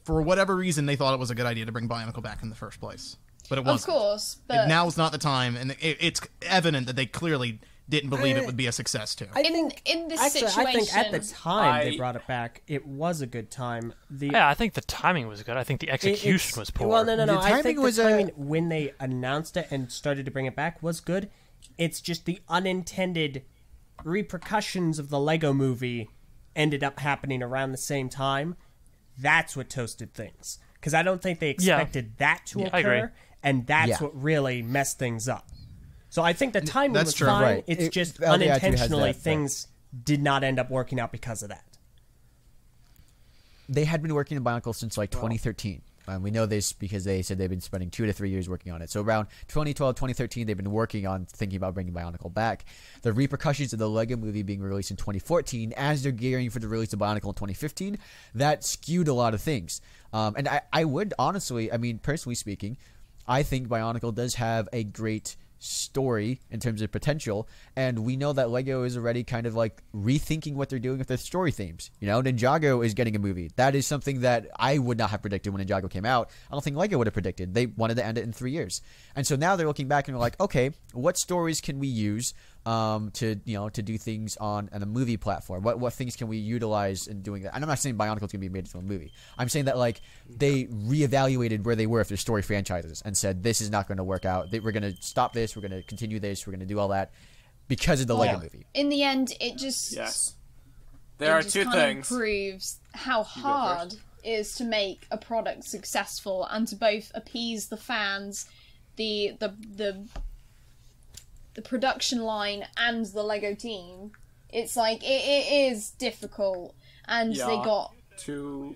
for whatever reason they thought it was a good idea to bring Bionicle back in the first place. But it wasn't. of course, but Now's not the time, and it's evident that they clearly didn't believe it would be a success too. in this Actually, situation, I think at the time they I- brought it back, it was a good time. Yeah, I think the timing was good. I think the execution it's- was poor. Well, no. The I timing think was, the timing when they announced it and started to bring it back was good. It's just the unintended repercussions of the Lego movie ended up happening around the same time. That's what toasted things. Because I don't think they expected that to I agree. occur, and that's Yeah. what really messed things up. So I think the timing That's was true. fine. Right. It's It- just LDI has unintentionally that, but- things did not end up working out because of that. They had been working on Bionicle since 2013. We know this because they said they've been spending 2 to 3 years working on it. So around 2012, 2013, they've been working on thinking about bringing Bionicle back. The repercussions of the Lego movie being released in 2014, as they're gearing for the release of Bionicle in 2015, that skewed a lot of things. And I would honestly, I mean, personally speaking, I think Bionicle does have a great story in terms of potential, and we know that Lego is already kind of like rethinking what they're doing with their story themes. You know, Ninjago is getting a movie. That is something that I would not have predicted when Ninjago came out. I don't think Lego would have predicted. They wanted to end it in 3 years, and so now they're looking back and they're like, okay, what stories can we use to do things on a movie platform? What things can we utilize in doing that? And I'm not saying Bionicle's gonna be made into a movie. I'm saying that like they reevaluated where they were with their story franchises and said this is not going to work out. We're going to stop this. We're going to continue this. We're going to do all that because of the Lego movie. In the end, it just There are just two kind things. of proves how hard it is to make a product successful and to both appease the fans, the production line, and the Lego team. It's like it is difficult, and they got two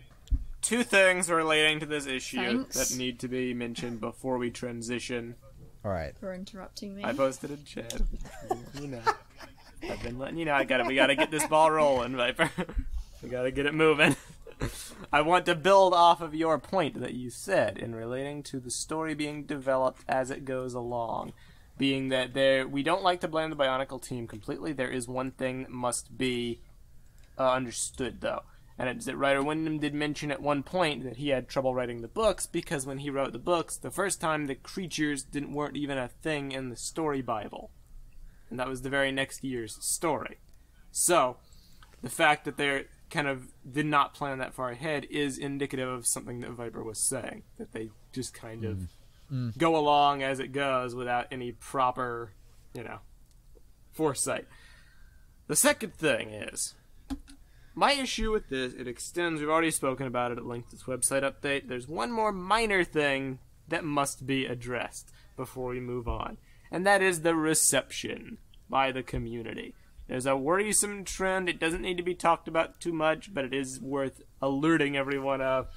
things relating to this issue Thanks. that need to be mentioned before we transition. All right. for interrupting me. I posted in chat. You know, I've been letting you know. We gotta get this ball rolling, Viper. We gotta get it moving. I want to build off of your point that you said in relating to the story being developed as it goes along. Being that we don't like to blame the Bionicle team completely. There is one thing that must be understood, though. And it's that writer Wyndham did mention at one point that he had trouble writing the books because when he wrote the books, the first time the creatures weren't even a thing in the story Bible. And that was the very next year's story. So, the fact that they kind of did not plan that far ahead is indicative of something that Viper was saying. That they just kind of go along as it goes without any proper, foresight. The second thing is, my issue with this, it extends, we've already spoken about it at length, this website update. There's one more minor thing that must be addressed before we move on, and that is the reception by the community. There's a worrisome trend. It doesn't need to be talked about too much, but it is worth alerting everyone of.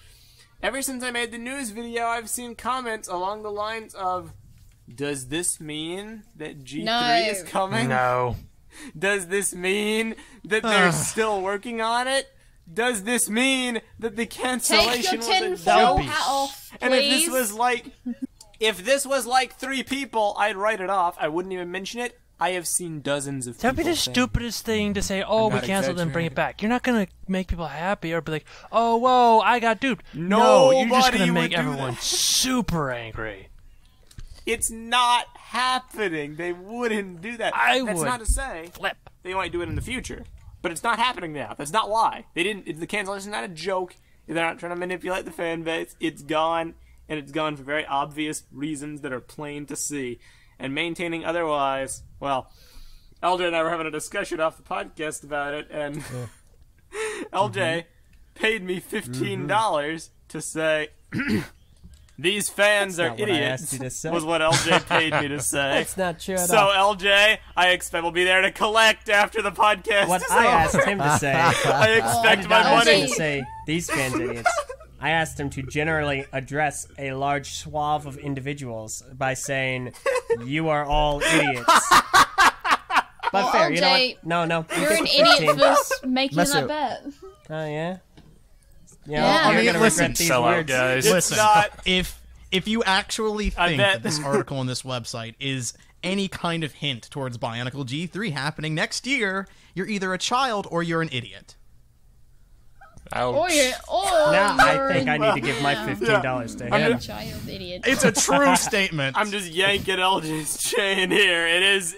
Ever since I made the news video, I've seen comments along the lines of, does this mean that G3 is coming? No. Does this mean that they're still working on it? Does this mean that the cancellation Take your was a tinfoil joke? hat off, please. And if this was like 3 people, I'd write it off. I wouldn't even mention it. I have seen dozens of That'd be people the saying, stupidest thing to say, oh, we not canceled and bring it exaggerating. back. You're not going to make people happy or be like, oh, whoa, I got duped. No, you're just going Nobody to make would do everyone that. super angry. It's not happening. They wouldn't do that. That's would not to say flip. they might do it in the future. But it's not happening now. That's not why. The cancellation is not a joke. They're not trying to manipulate the fan base. It's gone, and it's gone for very obvious reasons that are plain to see. And maintaining otherwise, well, Eljay and I were having a discussion off the podcast about it, and Eljay paid me $15 to say, these fans are not what I asked idiots, you to say. was what Eljay paid me to say. That's not true at So, all. Eljay, I expect will be there to collect after the podcast What is I over. asked him to say, I expect my I asked him money. to say, these fans idiots. I asked him to generally address a large swath of individuals by saying, you are all idiots. But Well, fair, you know LJ, what? No. You're an take idiot 15. for making Meso. that bet. Oh, yeah? Yeah. You're I mean, gonna listen, regret these sell out, words. guys. It's Listen, not. if you actually I think bet. that this article on this website is any kind of hint towards Bionicle G3 happening next year, you're either a child or you're an idiot. Ouch. Now I think I need to give my Yeah. $15 to I'm him. just- Child idiot. It's a true statement. I'm just yanking LJ's chain here. It is,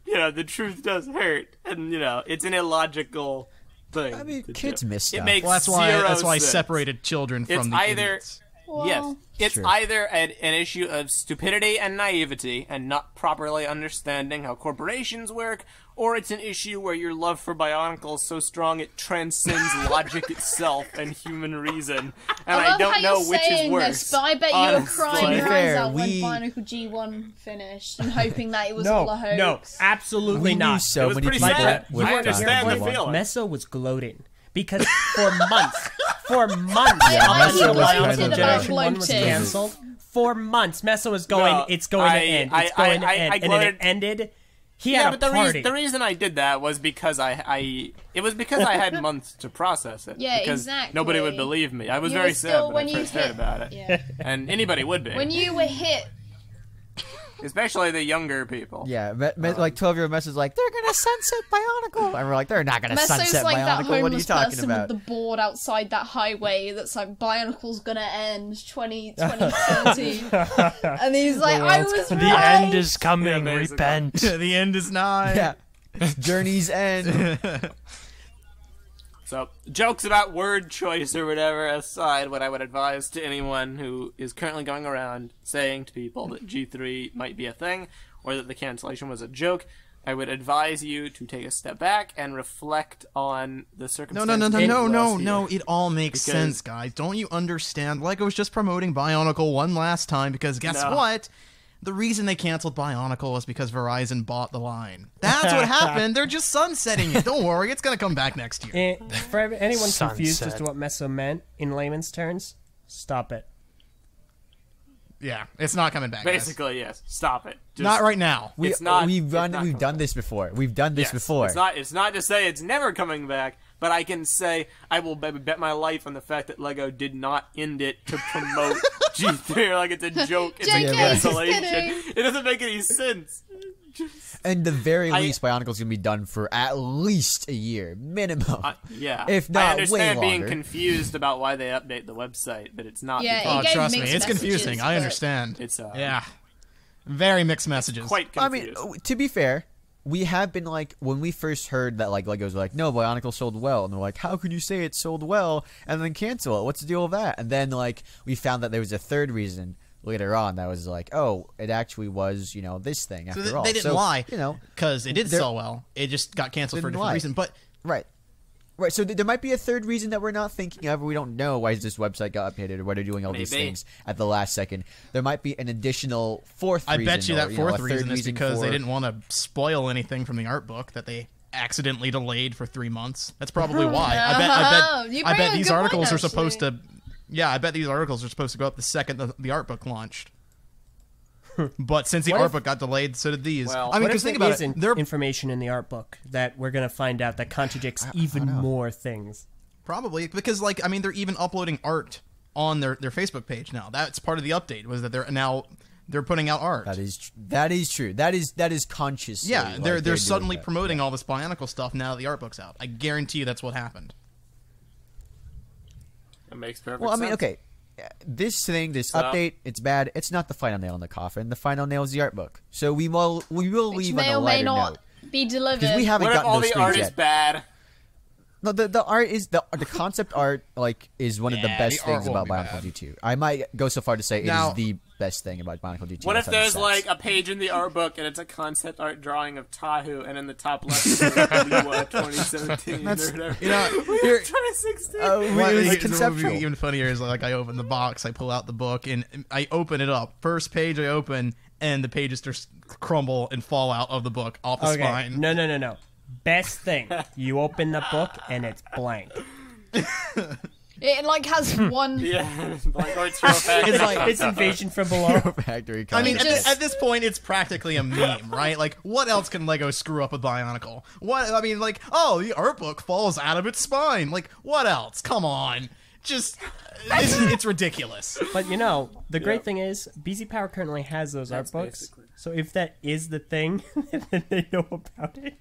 the truth does hurt. And, it's an illogical thing. I mean, to kids do. miss It stuff. makes Well, that's why I sense. separated children from It's the either idiots. Well, Yes, it's Sure. either an issue of stupidity and naivety and not properly understanding how corporations work, or it's an issue where your love for Bionicle is so strong it transcends logic itself and human reason. And I love I don't how know you're which saying is worse. this, but I bet you were honestly. crying To be your eyes fair, out when we- Bionicle G1 finished and hoping that it was all a hoax. No, absolutely we knew not. so It was many pretty people sad. with I understand Bionicle the G1. feeling. Meso was gloating. Because for months, Yeah, like he Meso was gloated when about Generation 1 was gloating. canceled. For months, Meso was going, No, it's going to end, it's going to end. And then it gloated- ended. He had Yeah, a but the party. reason I did that was because it was because I had months to process it. Yeah, because exactly. nobody would believe me. I was You very were sad still- when I when you first heard hit- about it. Yeah. And anybody would be. When you were hit, Especially the younger people. Yeah, like 12-year-old Meso's like, they're gonna sunset Bionicle, and we're like, they're not gonna Meso's sunset like that Bionicle. What are you homeless talking person about? with the board outside that highway that's like, Bionicle's gonna end 2030. And he's like, I was The right. end is coming. Yeah, basically. Repent. The end is nigh. Yeah, journey's end. So, jokes about word choice or whatever aside, what I would advise to anyone who is currently going around saying to people that G3 might be a thing, or that the cancellation was a joke, I would advise you to take a step back and reflect on the No, circumstances. no. It all makes Because- sense, guys. Don't you understand? Lego's just promoting Bionicle one last time because guess No. what? The reason they canceled Bionicle was because Verizon bought the line. That's what happened. They're just sunsetting it. Don't worry, it's gonna come back next year. For anyone confused as Sunset. to what Meso meant in layman's terms, stop it. Yeah, it's not coming back. guys. Basically, yes. Stop it. Just, Not right now. It's not- We've it's not done coming this before. We've done this Yes, before. It's not to say it's never coming back, but I can say I will bet my life on the fact that Lego did not end it to promote G3 like it's a joke. It's a JK, just cancellation. kidding. It doesn't make any sense. And the very least, Bionicle's gonna be done for at least a year minimum. Yeah. If not, I way understand being longer. confused about why they update the website, but it's not. Yeah, because Oh, It gave trust me, mixed it's confusing. messages, I but- understand. It's yeah, very mixed messages. quite I confused. mean, to be fair, we have been like, when we first heard that like Legos were like, no, Bionicle sold well, and they're like, how could you say it sold well and then cancel it? What's the deal with that? And then like we found that there was a third reason later on that was like, oh, it actually was, this thing So after all. they didn't So, lie, you know, because it did they're- sell well. It just got canceled for a Didn't different lie. reason. But right. Right, so there might be a third reason that we're not thinking of. We don't know why this website got updated or why they're doing all these Maybe. things at the last second. There might be an additional fourth I reason. bet you or, that a fourth third reason is because for- they didn't want to spoil anything from the art book that they accidentally delayed for 3 months. That's probably why. You I bring bet up a these good articles point, are supposed actually. to. Yeah, I bet these articles are supposed to go up the second the art book launched. But since the What art if- book got delayed, so did these. Well, I mean, What because if think there about is it, they're information in the art book that we're going to find out that contradicts even more things? probably because they're even uploading art on their Facebook page now. That's part of the update was that they're putting out art. That is true. That is conscious. Yeah, they're doing suddenly that. promoting all this Bionicle stuff now that the art book's out. I guarantee you that's what happened. It makes perfect Well, I sense. mean, okay, this So- update, it's bad. It's not the final nail in the coffin. The final nail is the art book. So we will Which leave on may a or may lighter not note be delivered. because we haven't What if gotten all those the art screens is yet. bad? No, the art is the concept art is one of the Yeah, best the art things about won't be Bionicle bad. G2. I might go so far to say Now- it is the best thing about Bionicle G2. What if outside of there's sets. like a page in the art book and it's a concept art drawing of Tahu, and in the top left is Liwa 2017 or whatever. You know, 2016. What it was would conceptual. be even funnier is I open the box, I pull out the book, and I open it up. First page I open, and the pages just crumble and fall out of the book off the Okay, spine. no. Best thing, you open the book and it's blank. It has one. Yeah, like Art's real fast. It's like It's invasion from below. factory I mean, concept. at this point, it's practically a meme, right? Like, what else can Lego screw up with Bionicle? What? I mean, the art book falls out of its spine. Like, what else? Come on. Just, it's ridiculous. But the great thing is, BZ Power currently has those art books. basically- So if that is the thing, then they know about it.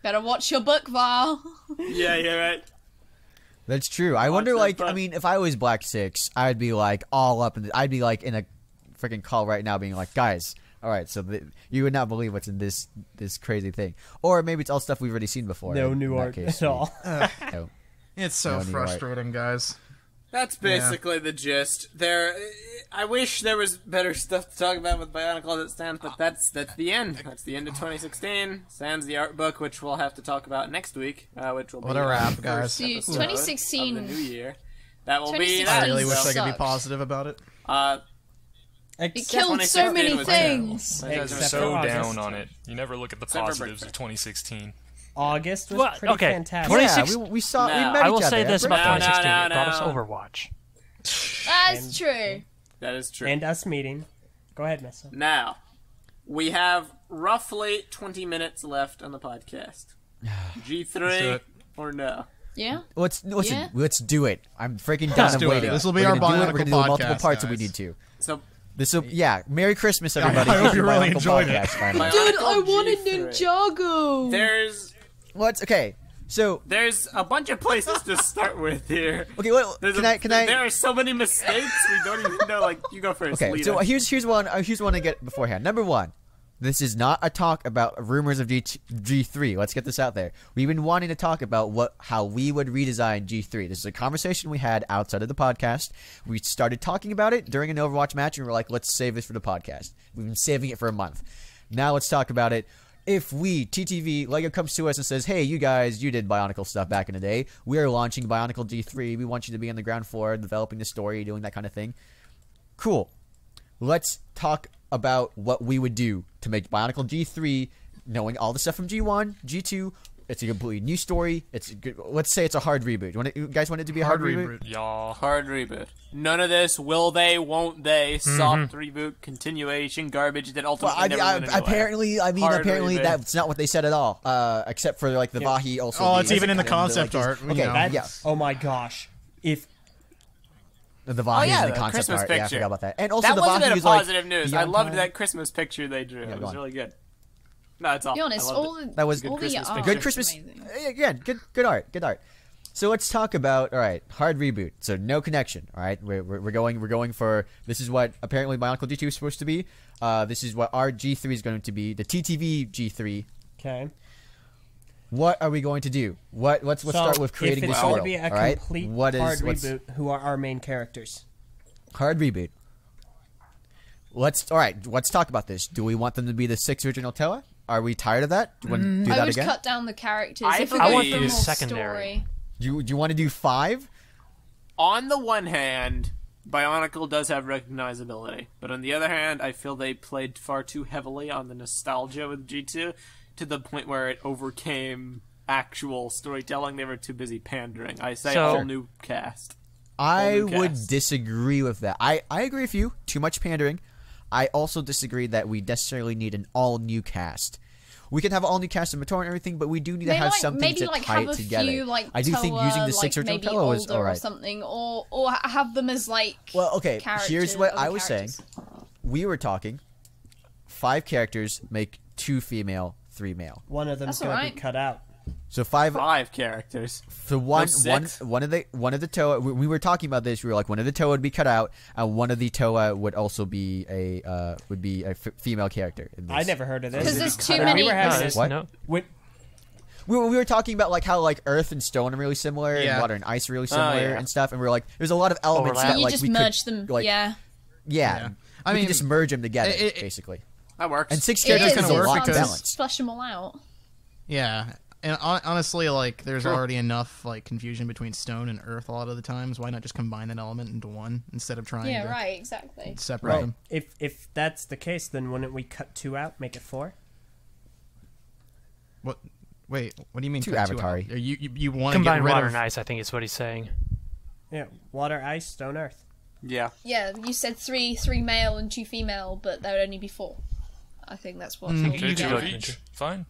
Better watch your book, Val. Yeah, you're right. That's true. I wonder, that, I but- mean, if I was Black Six, I'd be all up, and I'd be in a freaking call right now, being like, guys, all right, so you would not believe what's in this crazy thing, or maybe it's all stuff we've already seen before. No In new that art case, at all. no. It's so No need, right. frustrating, guys. That's basically the gist. I wish there was better stuff to talk about with Bionicle as it stands, but that's the end. That's the end of 2016. Sans the art book, which we'll have to talk about next week, which will What be a wrap, the guys. first Dude, episode 2016 of the new year. That will be 2016 that. I really wish I could be sucked. positive about it. It Except, killed so 2016 many was things. terrible. You're Except so for August. down on it. You never look at the Except for positives of Brick 2016. August was Well, pretty okay, fantastic. 26 Yeah, we saw. No. We met I will each say other. this about No, no, 2016. no, It brought us no. Overwatch. That's true. That is true. And us meeting. Go ahead, Meso. Now, We have roughly 20 minutes left on the podcast. G3 or no? Yeah. Let's Yeah. let's do it. I'm freaking down and do it. waiting. This will be We're our gonna do it. We're Bionicle gonna do multiple podcast, parts if we guys. need to. So This will Merry Christmas, everybody. I hope This is you the really Bionicle enjoyed it. podcast, finally. Bionicle Dude, I wanted G3. Ninjago. There's Okay. So a bunch of places to start with here. okay, well, There's can I? There are so many mistakes we don't even know. Like, you go first. Okay, lead so us. here's one to get beforehand. Number one, this is not a talk about rumors of G3. Let's get this out there. We've been wanting to talk about how we would redesign G3. This is a conversation we had outside of the podcast. We started talking about it during an Overwatch match, and we were like, let's save this for the podcast. We've been saving it for a month. Now let's talk about it. If we, TTV, LEGO comes to us and says, hey, you guys, you did Bionicle stuff back in the day. We are launching Bionicle G3. We want you to be on the ground floor, developing the story, doing that kind of thing. Cool. Let's talk about what we would do to make Bionicle G3, knowing all the stuff from G1, G2. It's a completely new story. Let's say it's a hard reboot. You guys want it to be a hard reboot? Yeah. Hard reboot. None of this. Will they? Won't they? Soft reboot. Continuation. Garbage that ultimately never went anywhere. Apparently, Hard reboot. that's not what they said at all. Except for like the Vahi also. Oh, it's being- even in the and, concept like, art. Okay, You know. yeah. Oh my gosh. If The Vahi yeah, in the the concept Christmas art. Yeah, I picture. forgot about that. And also That the was a Vahi bit of is like positive news. I beyond loved time. that Christmas picture they drew. It was go on. really good. No, it's all. Be honest, I loved all it. the That was all good the Christmas art picture. Good was Christmas. amazing. Again, good art. So let's talk about hard reboot. So no connection. All right, we're going for this is what apparently Bionicle G2 is supposed to be. This is what our G3 is going to be. The TTV G3. okay. What are we going to do? Let's start with creating if this it's going world. to be a all right, complete what is hard what's- reboot, who are our main characters? Hard reboot. Let's talk about this. Do we want them to be the 6 original Toa? Are we tired of that? Do you want to do I that would again? cut down the characters. I If we're believe- going I want for them more secondary. story. Do you want to do 5? On the one hand, Bionicle does have recognizability, but on the other hand, I feel they played far too heavily on the nostalgia with G2 to the point where it overcame actual storytelling. They were too busy pandering. I say So- all new cast. I new would cast. disagree with that. I agree with you. Too much pandering. I also disagree that we necessarily need an all new cast. We can have an all new cast of Mator and everything, but we do need to Maybe have like, something maybe to like tie have it a together. few like I do think Toa, using the like, 6 original maybe Toa is older all or right. something, or have them as like Well, okay. characters, Here's what other I was saying. characters. We were talking 5 characters make 2 female, 3 male. One of them's That's going to alright. be cut out. So 5 5 characters. So one 6? of the Toa. We were talking about this. We were like, one of the Toa would be cut out, and one of the Toa would also be a female character. In this. I never heard of this. Because there's too When many. we were No, having there's What? no. when, We were talking about like how like Earth and Stone are really similar, Yeah. and Water and Ice are really similar, yeah. and stuff. And we were like, there's a lot of elements Overlap. that You like just we merge could, them. like, Yeah. yeah. I we mean, could just merge them together, it- basically. That works. And 6 It characters is. is a work lot to It's hard because- balance. flush them all out. Yeah, and honestly, like, there's True. already enough like confusion between stone and earth a lot of the times. Why not just combine that element into one instead of trying Yeah, to right, exactly. separate well, them? if that's the case, then wouldn't we cut 2 out, make it 4? What? Wait, what do you mean? Two cut Avatar. out? You want to Combine get rid water of? and ice, I think is what he's saying. Yeah, water, ice, stone, earth. yeah. Yeah, you said three male and 2 female, but there would only be 4. I think that's what. Mm, what you we 2 do of got. each. Fine.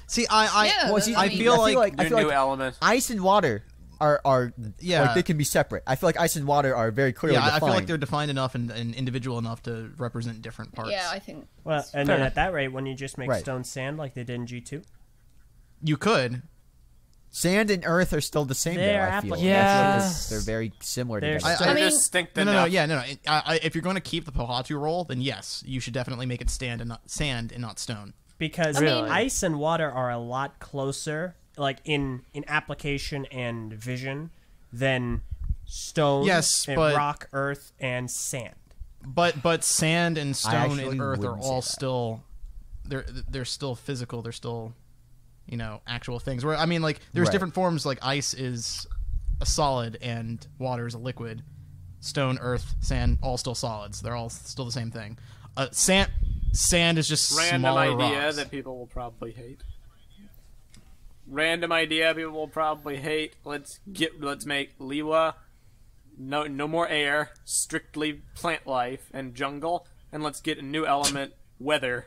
See, I Yeah, Well, see, I I mean- feel like I New, feel new like element. ice and water are Yeah. like they can be separate. I feel like ice and water are very clearly yeah, I defined. feel like they're defined enough and individual enough to represent different parts. Yeah, I think. Well, and Fair then enough. at that rate, when you just make Right. stone sand like they did in G2? You could. Sand and earth are still the same. They're though, I feel. applicable. I feel Yeah. like they're very similar They're together. still- I I mean- distinct No, enough. no. If you're going to keep the Pohatu role, then yes, you should definitely make it sand and not stone. Because I mean- ice and water are a lot closer, like in application and vision, than stone, Yes, and but- rock, earth, and sand. But sand and stone actually and earth are wouldn't say all that. still they're still physical. They're still actual things. Where I mean, like there's Right. different forms. Like ice is a solid and water is a liquid. Stone, earth, sand, all still solids. They're all still the same thing. Sand is just Random smaller idea rocks. that people will probably hate. Random idea people will probably hate. Let's make Liwa no more air, strictly plant life and jungle, and let's get a new element weather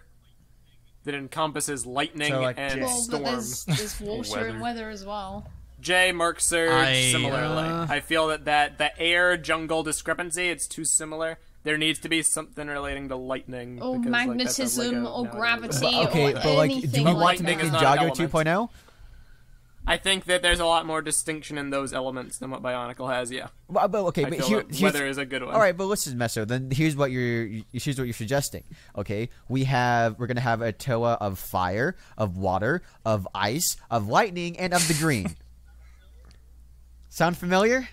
that encompasses lightning So, like, and Well, but storm. there's water and weather as well. J, Merc Surge, similarly. uh, I feel that the air-jungle discrepancy, it's too similar. There needs to be something relating to lightning. Or because, like, that's a magnetism, Lego or nowadays. gravity, Okay, or but like, do anything we But want like to lightning make is it not an Jago element. 2.0? I think that there's a lot more distinction in those elements than what Bionicle has, yeah. Well, but okay, I but feel that weather is a good one. All right, but listen, Meso. Then here's what you're suggesting. Okay, we're gonna have a Toa of fire, of water, of ice, of lightning, and of the green. Sound familiar?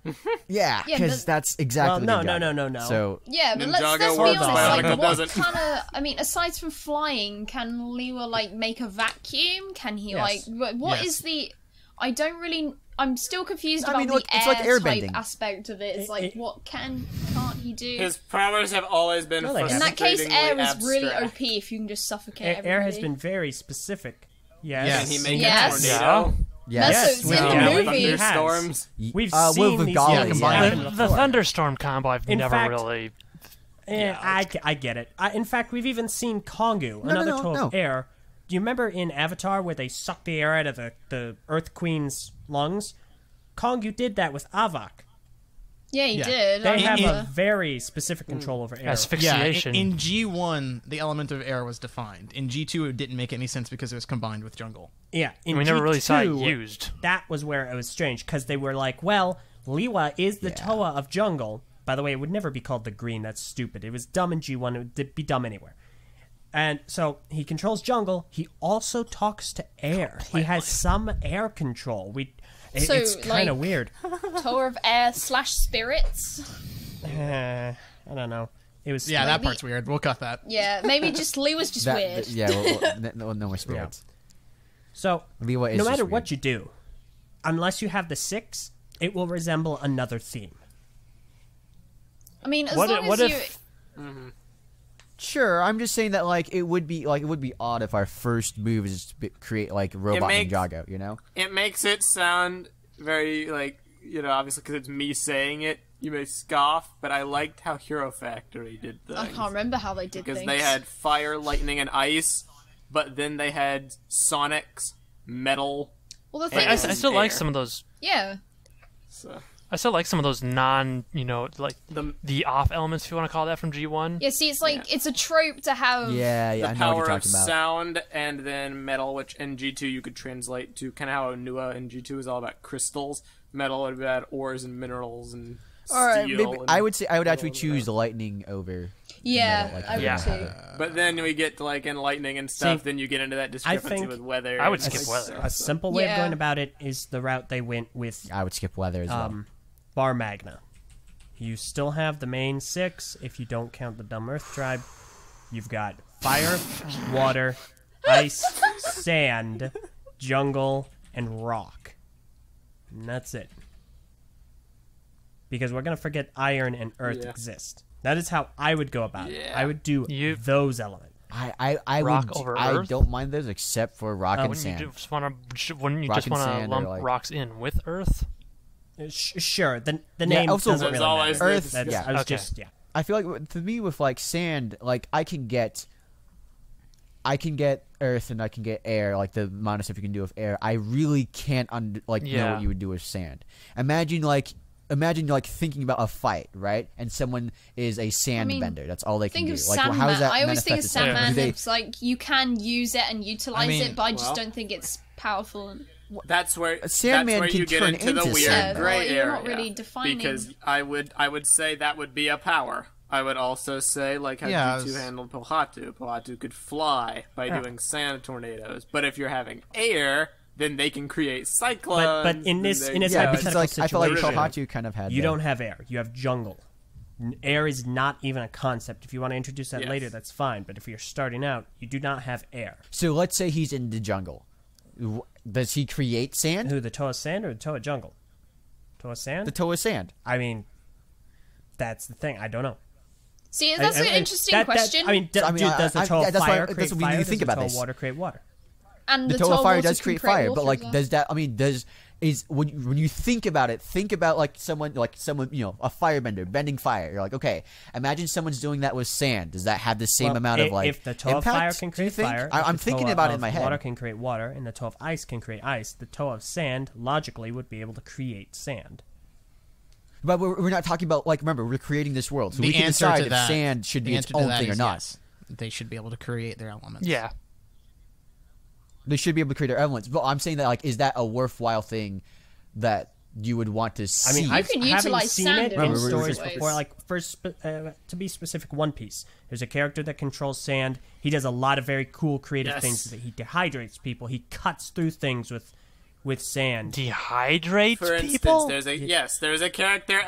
Yeah, Yeah, because but- that's exactly. Well, Ninjago. no. So Yeah, but Ninjago let's be works, honest. Bionicle Like, what doesn't. kind of? I mean, aside from flying, can Liwa like make a vacuum? Can he Yes. like? What Yes. is the? I don't really. I'm still confused I about mean, the look, it's air like type airbending. aspect of it. It's like, what can't he do? His powers have always been No, they haven't. In that case, air is frustratingly really abstract. OP if you can just suffocate Air everybody. has been very specific. Yes. Yes. Can he make Yes. a tornado? yes, Meso's Yes, in we the know. movie. He has. Thunderstorms. We've Will seen these Vigali, things yeah. happen The before. thunderstorm combo I've In never fact- really. I get it. In fact, we've even seen Kongu, another tool of no. air. Do you remember in Avatar where they suck the air out of the Earth Queen's lungs? Kongu did that with Avak. Yeah, he Yeah. did. I They have remember. a very specific control over air. Asphyxiation. in G1, the element of air was defined. In G2, it didn't make any sense because it was combined with jungle. Yeah, in we never really saw it G2, used. That was where it was strange because they were like, well, Liwa is the Toa of jungle. By the way, it would never be called the green. That's stupid. It was dumb in G1. It would be dumb anywhere. And so he controls jungle. He also talks to air. He has some air control. So, It's kind of like- weird. Tower of Air / spirits. I don't know. It was Yeah, that Maybe- part's weird. We'll cut that. Yeah, maybe just Lee was just weird. yeah, no more spirits. So Liwa is no just matter weird. what you do, unless you have the 6, it will resemble another theme. I mean, as What long what as you. if Sure, I'm just saying that it would be odd if our first move is to create like robot makes- Ninjago, you know? It makes it sound very, obviously because it's me saying it, you may scoff, but I liked how Hero Factory did things. I can't remember how they did Because things. they had fire, lightning, and ice, but then they had sonics, metal. Well, the I, thing I is, still like air. some of those. yeah. So I still like some of those the off elements, if you want to call that, from G1. Yeah, see, it's like, it's a trope to have. Yeah, the I know what power you're of talking about. sound and then metal, which in G2 you could translate to kind of how Onua in G2 is all about crystals. Metal would be about ores and minerals and All right, steel. maybe, and I would say I would actually all of choose that. lightning over. Yeah, metal, like, I would Yeah. too. But then we get to in lightning and stuff, See, then you get into that discrepancy think with weather. I would and skip stuff, weather. A so- simple way of Yeah. going about it is the route they went with I would skip weather as well. Bar Magna. You still have the main 6 if you don't count the Dumb Earth tribe. You've got fire, water, ice, sand, jungle, and rock. And that's it. Because we're going to forget iron and earth Yeah. exist. That is how I would go about it. Yeah. I would do those elements. I Rock would. over I Earth? don't mind those except for rock and Wouldn't you sand. just want Rock to and sand or, lump like- rocks in with Earth? Sure, the name also, doesn't there's really always matter. Earth, That's- yeah. I was Okay. just, yeah. I feel like to me with sand, I can get earth and I can get air, like the amount of stuff you can do with air. I really can't know Yeah. what you would do with sand. Imagine thinking about a fight, right? And someone is a sand mean, bender. That's all they can Think do. of Like, Sandman. how does that I always think of manifest itself? Sandman Do they- as like you can use it and utilize mean, it, but I just well- don't think it's powerful. And That's where Sandman that's where can you get turn into the into weird sand, though. gray Well, you're area. not really defining- Because I would say that would be a power. I would also say how Yeah, G2 handled Pohatu. Pohatu could fly by doing sand tornadoes, but if you're having air, then they can create cyclones. But in this and they- yeah, hypothetical because I feel like situation, Pohatu kind of had. You that. don't have air. You have jungle. Air is not even a concept. If you want to introduce that Yes. later, that's fine. But if you're starting out, you do not have air. So let's say he's in the jungle. Does he create sand? Who, the Toa Sand or the Toa Jungle? Toa Sand? The Toa sand. I mean, that's the thing. I don't know. See, that's an interesting question. Does the I- Toa that's why- Fire that's create what we need fire? to Does think the about Toa this. Water create water? and The the Toa fire water does can create fire, but water as well. does that? Does is when you think about it, think about like someone, you know, a firebender bending fire. You're like, okay, imagine someone's doing that with sand. Does that have the same amount of like if the toe of impact, fire can do you create think? fire, I'm if the thinking toe about it in of my head. water can create water, and the toe of ice can create ice, the toe of sand logically would be able to create sand. But we're not talking about, like, remember, we're creating this world, so The we can answer decide to if that- sand should be the its answer to own that thing or is not. yes. They should be able to create their elements. Yeah. They should be able to create their elements. But I'm saying that, like, is that a worthwhile thing that you would want to I see? mean, You I've can having utilize seen sand it in in all stories sorts of before. ways. Like, to be specific, One Piece. There's a character that controls sand. He does a lot of very cool, creative Yes. things. He dehydrates people. He cuts through things with sand. Dehydrate For instance, people? there's a character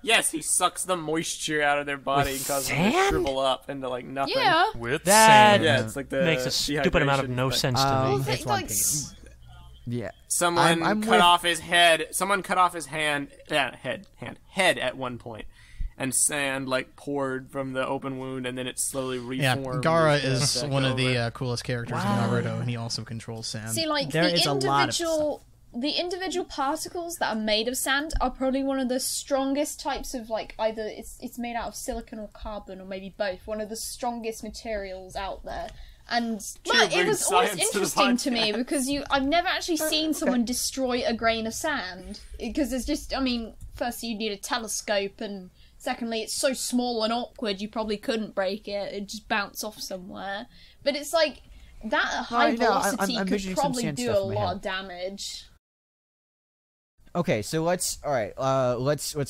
yes, he sucks the moisture out of their body and causes them to sand? shrivel up into like nothing. Yeah. With That- sand. Yeah, it's like the Makes a stupid amount of dehydration no thing. sense to Well, me. they, It's One like, Piece. Yeah. Someone I'm cut with- off his head. Someone cut off his head at one point, and sand like poured from the open wound, and then it slowly Yeah, reformed. Gara and is back one of the over. coolest characters in Naruto, and he also controls sand. See, like There the is a lot of individual particles that are made of sand are probably one of the strongest types of like either it's made out of silicon or carbon or maybe both. One of the strongest materials out there. And it bring was always science to the interesting to me podcast. because I've never actually seen someone destroy a grain of sand because there's just firstly you need a telescope and secondly it's so small and awkward you probably couldn't break it. It'd just bounce off somewhere. But it's like that at high I know, velocity I'm could envisioning some probably sand do stuff a in my lot head. of damage. Okay, so let's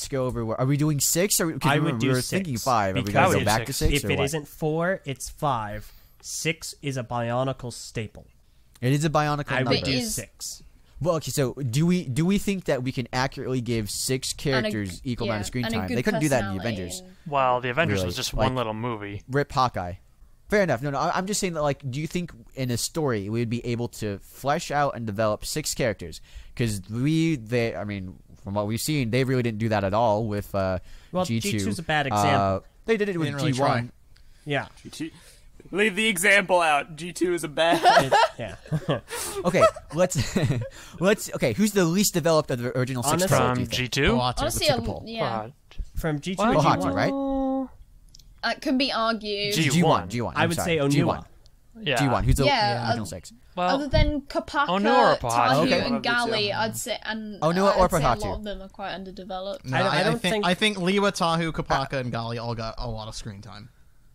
go over. Are we doing 6? Or I would do we were 6. thinking 5. Are we because going to go if- back to 6? If or it what? isn't 4, it's 5. 6 is a Bionicle staple. It is a bionicle I number. would do is- 6. Well, okay, so do we think that we can accurately give 6 characters equal amount of screen and a time? good They couldn't do that in the personality Avengers. and- Well, the Avengers Really, was just like- one little movie. Rip Hawkeye. Fair enough. No, I'm just saying that, like, do you think in a story we would be able to flesh out and develop 6 characters? Because from what we've seen, they really didn't do that at all with Well, G2. G2's a bad example. They did it with didn't really G1. try. Yeah. G2. Leave the example out. G2 is a bad. Yeah. Okay, let's. Okay, who's the least developed of the original 6 Honestly- characters? From do you think? G2? Ohatu. Honestly, Let's take a poll. yeah, From G2 What? to Ohatu, G1, right? it can be argued. G1. G1. I would say Onua. Yeah. G1. Who's the Yeah, original 6? Well, Other than Kopaka, Onua or Pohatu? Tahu, Okay. and Gali, I'd say, and Onua or I'd say a Pohatu? lot of them are quite underdeveloped. No, I don't I think- think Liwa, Tahu, Kopaka, and Gali all got a lot of screen time.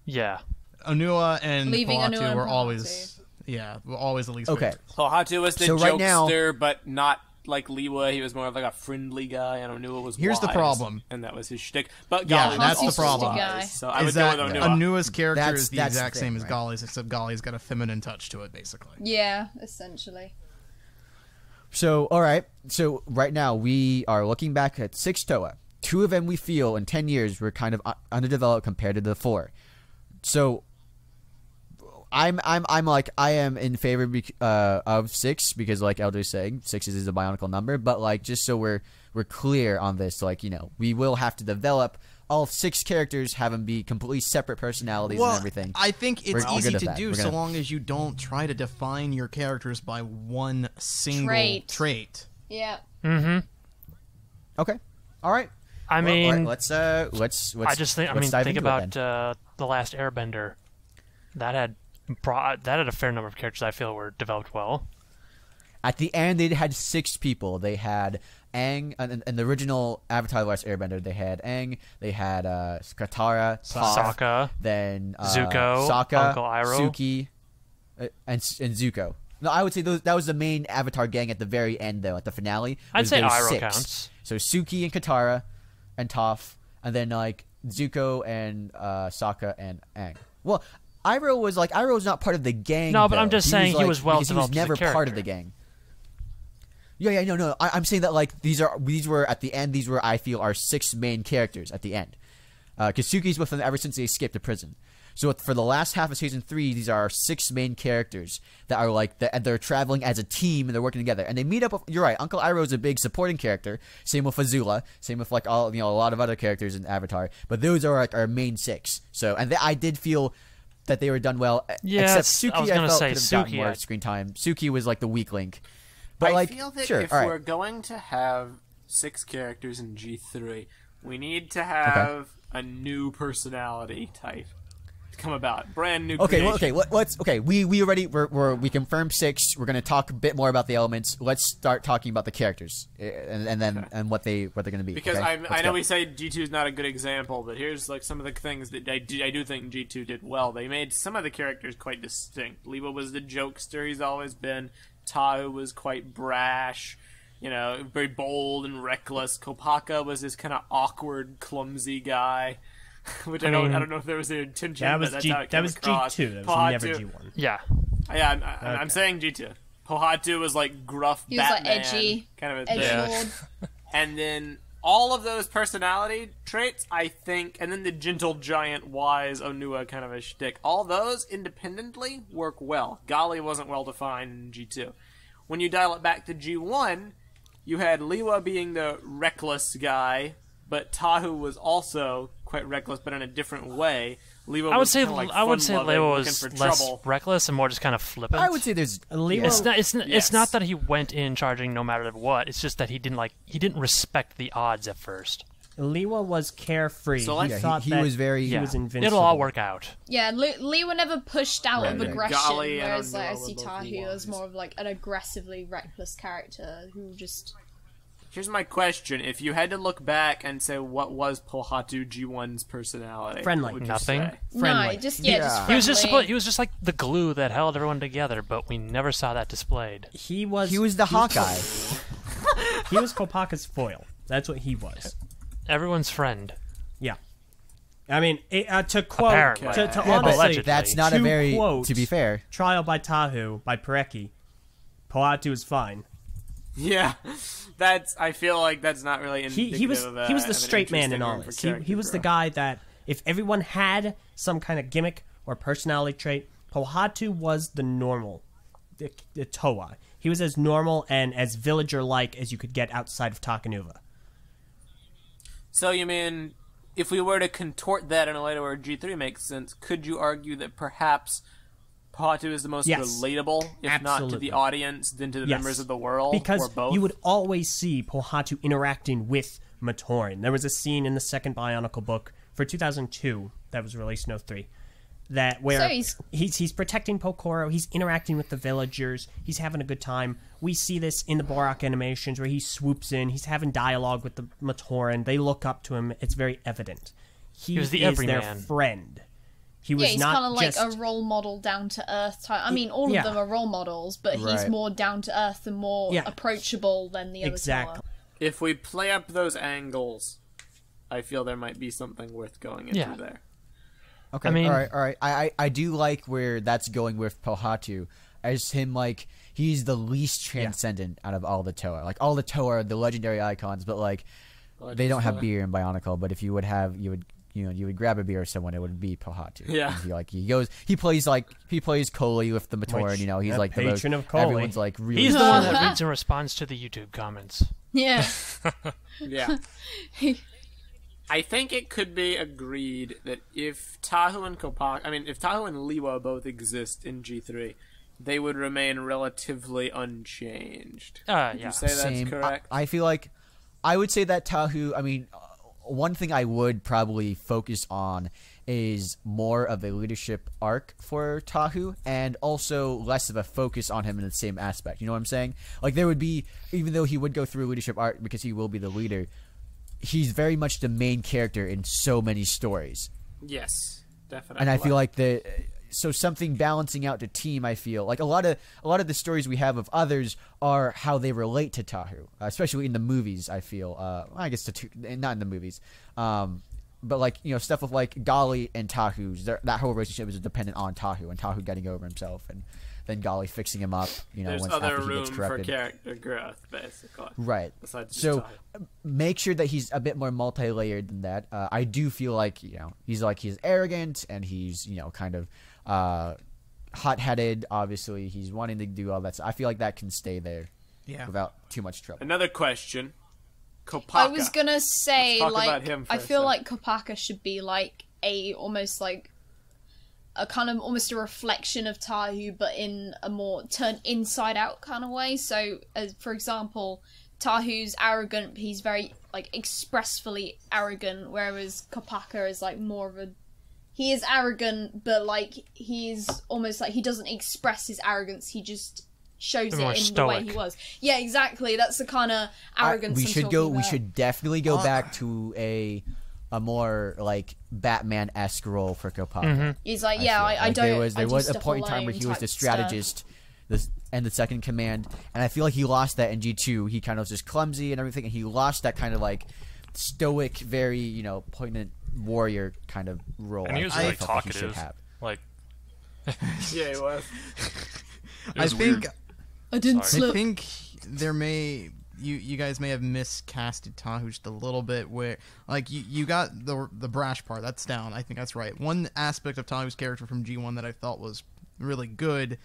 yeah. Onua and Leaving Pohatu Onua and were Pohatu. always the least Okay. favorite. Pohatu was the So right now- jokester, but not like Liwa. He was more of like a friendly guy, and Onua was Here's the wise, problem. and that was his shtick. But Yeah, Gali that's was the also problem. wise, so I Is would that go with Onua. Onua's character That's- is the that's the exact thing, same as right? Gali's, except Gali's got a feminine touch to it, basically. Yeah, essentially. So, all right. So, right now we are looking back at 6 Toa. 2 of them we feel in 10 years were kind of underdeveloped compared to the 4. So, I am in favor of 6 because, like Eljay's saying, 6 is a bionicle number. But like, just so we're clear on this, like, you know, we will have to develop all 6 characters, have them be completely separate personalities and everything. I think it's We're easy good at to that. do We're so gonna- long as you don't try to define your characters by one single trait. Yeah. Mm-hmm. Okay. All right. I Well, mean, all right, let's I just think. I let's mean, dive think into it about the last Airbender. That had a fair number of characters I feel were developed well. At the end, they had 6 people. They had Aang, and in the original Avatar: The Last Airbender, they had Aang, they had Katara, Toph, Sokka, then Zuko, Sokka, Uncle Iroh. Suki, and Zuko. No, I would say that was the main Avatar gang at the very end, though, at the finale. I'd was say those Iroh 6. counts. So Suki and Katara, and Toph, and then like Zuko and Sokka and Aang. Well, Iroh's not part of the gang. No, but though. I'm just saying he was well because he was developed as a never part of character. the gang. Yeah, no. I'm saying that like these were at the end. These were, I feel, our 6 main characters at the end. Because Suki's with them ever since they escaped the prison. So for the last half of season 3, these are our 6 main characters that are like they're traveling as a team and they're working together. And they meet up. You're right. Uncle Iroh is a big supporting character. Same with Azula. Same with like a lot of other characters in Avatar. But those are like our main 6. So I did feel that they were done well. Yes, except Suki, I was gonna felt say could have gotten Suki, more I- screen time. Suki was like the weak link. But I like, feel that sure, if all right. we're going to have 6 characters in G3, we need to have a new personality type to come about. Brand new Okay, well, creation. let's we already we confirmed 6. We're gonna talk a bit more about the elements. Let's start talking about the characters and then and what they're gonna be. Because okay? I know we say G2 is not a good example, but here's like some of the things that I do think G2 did well. They made some of the characters quite distinct. Lewa was the jokester he's always been. Tahu was quite brash, very bold and reckless. Kopaka was this kind of awkward, clumsy guy, which I don't know if there was the intention. That was but that's how it came across. G2. That was never Pohatu- G1. Yeah. Yeah, I'm saying G2. Pohatu was like gruff He was like Batman, edgy, kind of a thing. edgelord. And then all of those personality traits, I think, and then the gentle giant wise Onua kind of a shtick, all those independently work well. Gali wasn't well defined in G2. When you dial it back to G1, you had Lewa being the reckless guy, but Tahu was also quite reckless, but in a different way. Lewa I would was say kinda like Lewa fun-loving, was looking for less trouble. reckless and more just kind of flippant. I would say there's Lewa- It's Yes. not that he went in charging no matter what. It's just that he didn't respect the odds at first. Lewa was carefree. So he let's- thought he that was very he Yeah. was invincible. It'll all work out. Yeah, Lewa never pushed out of right. aggression, Gali and whereas like, I Onua see were both Tahu as wise. more of like an aggressively reckless character who just... Here's my question. If you had to look back and say what was Pohatu G1's personality, Friendly. what would you Nothing. say? Friendly. No, just Yeah. just He was just friendly. he was just like the glue that held everyone together, but we never saw that displayed. He was the Hawkeye. He was Kopaka's foil. That's what he was. Everyone's friend. Yeah. I mean, to quote, Apparently. to Yeah, but honestly, allegedly. that's not to a very quote- to be fair. Trial by Tahu by Pereki, Pohatu is fine. Yeah, I feel like that's not really indicative He was of he was of the an straight man in interesting all room for this. character He was the growth. guy that if everyone had some kind of gimmick or personality trait, Pohatu was the normal, the Toa. He was as normal and as villager-like as you could get outside of Takanuva. So you mean, if we were to contort that in a way to where G3 makes sense, could you argue that perhaps Pohatu is the most Yes. relatable, if not to Absolutely. the audience, than to the Yes. members of the world, Because or both? you would always see Pohatu interacting with Matoran. There was a scene in the second Bionicle book for 2002 that was released in 03 that where So he's protecting Pokoro, he's interacting with the villagers, he's having a good time. We see this in the Borak animations where he swoops in, he's having dialogue with the Matoran, they look up to him, it's very evident. He was the is their everyman. friend. He was Yeah, he's not kind of like just a role model, down to earth type. I mean, all Yeah. of them are role models, but he's Right. more down to earth and more Yeah. approachable than the other exactly. Toa. If we play up those angles, I feel there might be something worth going into Yeah. there. Okay, I mean- all right. I do like where that's going with Pohatu as him like he's the least transcendent out of all the Toa. Like all the Toa are the legendary icons, but like they don't have beer in Bionicle. But if you would have, you would grab a beer or someone, it would be Pohatu. Yeah. And he plays Coley with the Matoran. Which, He's a like the most, patron of Coley. everyone's like really. He's the one that reads and responds to the YouTube comments. Yeah. Yeah. I think it could be agreed that if Tahu and if Tahu and Lewa both exist in G3, they would remain relatively unchanged. Would Yeah. you say that's Same. correct? I feel like I would say that Tahu. I mean, one thing I would probably focus on is more of a leadership arc for Tahu, and also less of a focus on him in the same aspect. You know what I'm saying? Like there would be, even though he would go through a leadership arc because he will be the leader, he's very much the main character in so many stories. Yes, definitely. And I feel like so something balancing out the team. I feel like a lot of the stories we have of others are how they relate to Tahu, especially in the movies. I feel, I guess not in the movies, but like stuff with like Gali and Tahu's. That whole relationship is dependent on Tahu and Tahu getting over himself, and then Gali fixing him up. there's once other after he room gets for corrected. character growth, basically. Right. Besides just So Tahu. make sure that he's a bit more multi-layered than that. I do feel like he's arrogant and he's kind of hot-headed. Obviously, he's wanting to do all that. So I feel like that can stay there without too much trouble. Another question. Kopaka. I was gonna say, Let's talk like, about him for I a feel sec. like Kopaka should be like almost like a kind of almost a reflection of Tahu, but in a more turned inside out kind of way. So, as for example, Tahu's arrogant, but he's very like expressfully arrogant, whereas Kopaka is like more of a he is arrogant, but like he's almost like he doesn't express his arrogance, he just shows it in stoic. the way he was. Yeah, exactly. That's the kind of arrogance we I'm should talking go. about. We should definitely go back to a more like Batman-esque role for Kopaka. He's like, I yeah, feel. I Like, don't. There I do was a stuff point in time where alone he was type the stuff. strategist, and the second command, and I feel like he lost that in G2. He kind of was just clumsy and everything, and he lost that kind of like stoic, very poignant warrior kind of role. And he was I really felt like he should talkative. have. Like, Yeah, he was. it was I think weird. I didn't I slip. think there may you guys may have miscasted Tahu just a little bit. Where like you got the brash part, that's down. I think that's right. One aspect of Tahu's character from G1 that I thought was really good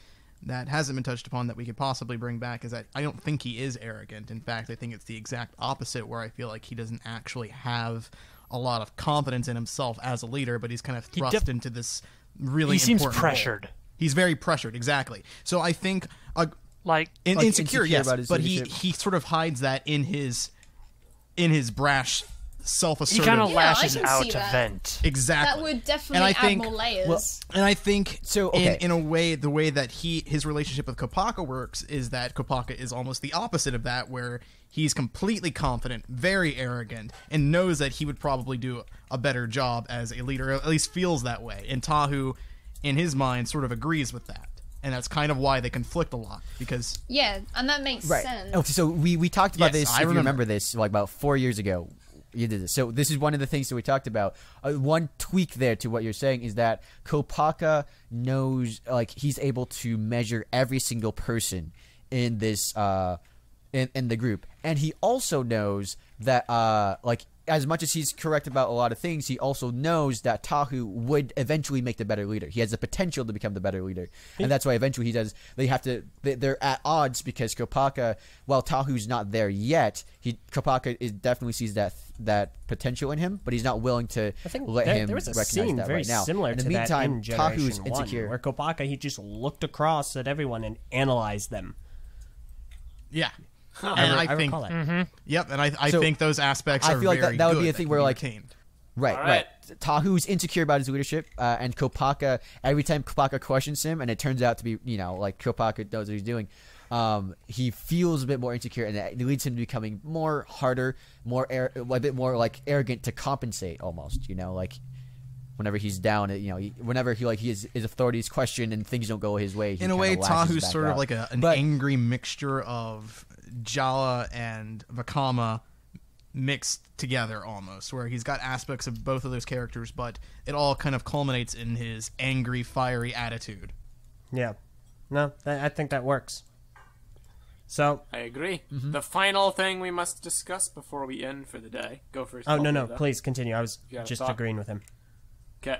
that hasn't been touched upon that we could possibly bring back is that I don't think he is arrogant. In fact, I think it's the exact opposite, where I feel like he doesn't actually have a lot of confidence in himself as a leader, but he's kind of thrust into this really He seems important role. pressured. He's very pressured, exactly. So I think Like, Like, insecure, yes, about his but leadership. he sort of hides that in his brash, he self-assertive. kind of Yeah, I lashes can out see to that. vent. Exactly. That would And definitely I add think- more layers. And I think So, okay. in a way, the way that his relationship with Kopaka works is that Kopaka is almost the opposite of that, where he's completely confident, very arrogant, and knows that he would probably do a better job as a leader, or at least feels that way. And Tahu, in his mind, sort of agrees with that. And that's kind of why they conflict a lot, because Yeah, and that makes Right. sense. Okay, so we talked about Yes, this. I If you remember. remember this, like about 4 years ago, you did this. So this is one of the things that we talked about. One tweak there to what you're saying is that Kopaka knows, like he's able to measure every single person in this in the group, and he also knows that like as much as he's correct about a lot of things, he also knows that Tahu would eventually make the better leader. He has the potential to become the better leader, and that's why eventually he does. They're at odds because Kopaka, while Tahu's not there yet, Kopaka definitely sees that potential in him, but he's not willing to I think let him there was a recognize scene that very right now. similar in the to meantime, that in Tahu's Generation 1, insecure. where Kopaka, he just looked across at everyone and analyzed them. yeah. I And I think, recall that. yep, and I So, think those aspects I are feel like very that would good be a thing where, can like, retained. Right, All right. right. Tahu's insecure about his leadership, and Kopaka, every time Kopaka questions him, and it turns out to be, like Kopaka knows what he's doing, he feels a bit more insecure, and it leads him to becoming more harder, a bit more like arrogant to compensate almost, like whenever he's down, whenever his authority is questioned and things don't go his way. He In a kinda way, lashes Tahu's back sort of out. like an But- angry mixture of Jala and Vakama mixed together almost, where he's got aspects of both of those characters, but it all kind of culminates in his angry, fiery attitude. Yeah. No, I think that works. So, I agree. Mm-hmm. The final thing we must discuss before we end for the day. Go first. oh, no, Alfredo. please continue. I was You got a just thought? agreeing with him. Okay.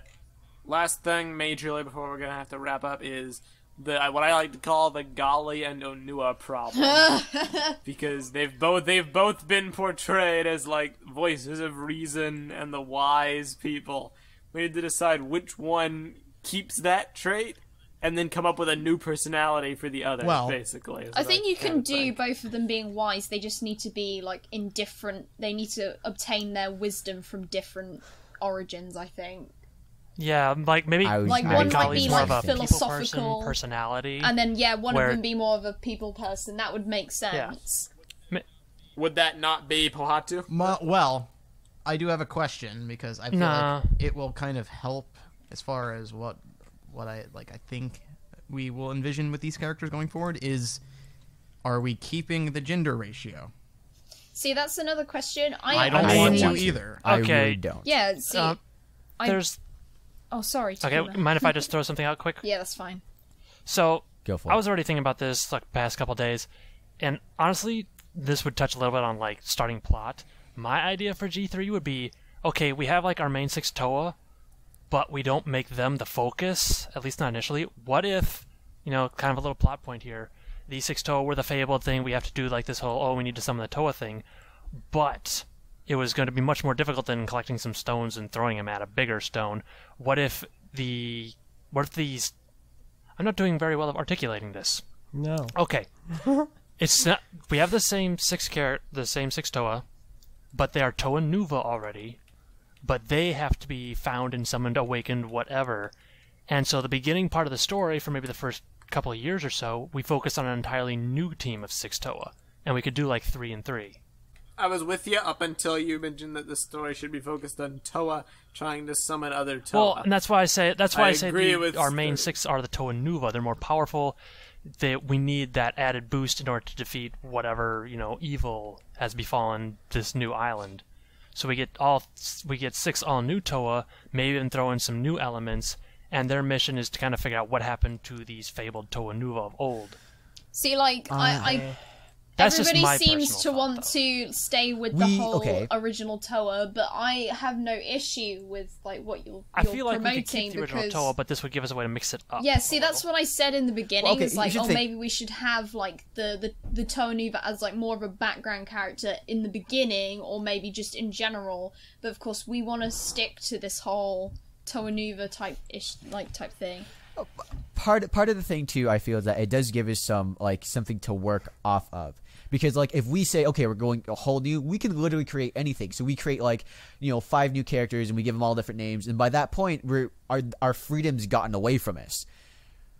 Last thing, majorly, before we're gonna have to wrap up, is what I like to call the Gali and Onua problem, because they've both been portrayed as like voices of reason and the wise people. We need to decide which one keeps that trait, and then come up with a new personality for the other. Well, basically, is I what think you can kinda do think. both of them being wise. They just need to be like in different. They need to obtain their wisdom from different origins. I think, Yeah, like maybe I was- Like, I one was might Gali's be, more like, of a people philosophical, person, personality. and then one Where- of them be more of a people person. That would make sense. Would that not be Pohatu? Well, I do have a question, because I feel Nah. like it will kind of help as far as what I think we will envision with these characters going forward is, are we keeping the gender ratio? See, that's another question. I don't I want to don't. either. I Okay. really don't. Yeah. See, Uh, I- There's oh, sorry. okay. Takuma. Mind if I just throw something out quick? Yeah, that's fine. So Go for I it. was already thinking about this like past couple days, and honestly, this would touch a little bit on like starting plot. My idea for G3 would be, okay, we have like our main 6 Toa, but we don't make them the focus, at least not initially. What if, kind of a little plot point here, these 6 Toa were the fabled thing, we have to do like this whole, we need to summon the Toa thing, but it was going to be much more difficult than collecting some stones and throwing them at a bigger stone. What if the what if these? I'm not doing very well of articulating this. No. Okay, it's not. We have the same six Toa, but they are Toa Nuva already. But they have to be found and summoned, awakened, whatever. And so the beginning part of the story, for maybe the first couple of years or so, we focus on an entirely new team of six Toa, and we could do like 3 and 3. I was with you up until you mentioned that the story should be focused on Toa trying to summon other Toa. Well, and that's why I say agree with our main six are the Toa Nuva. They're more powerful. We need that added boost in order to defeat whatever evil has befallen this new island. So we get 6 all new Toa, maybe even throw in some new elements, and their mission is to kind of figure out what happened to these fabled Toa Nuva of old. See, like That's just everybody my seems personal to thought, want though. to stay with the whole original Toa, but I have no issue with like what you're I feel like we promoting could keep the original because Toa, but this would give us a way to mix it up. yeah, see, that's what I said in the beginning. okay, It's like, you should think- maybe we should have like the Toa Nuva as like more of a background character in the beginning, or maybe just in general. But of course, we want to stick to this whole Toa Nuva type thing. Part of the thing too, I feel, is that it does give us some like something to work off of. Because like if we say, okay, we're going a whole new, we can literally create anything. So we create like 5 new characters and we give them all different names, and by that point our freedom's gotten away from us.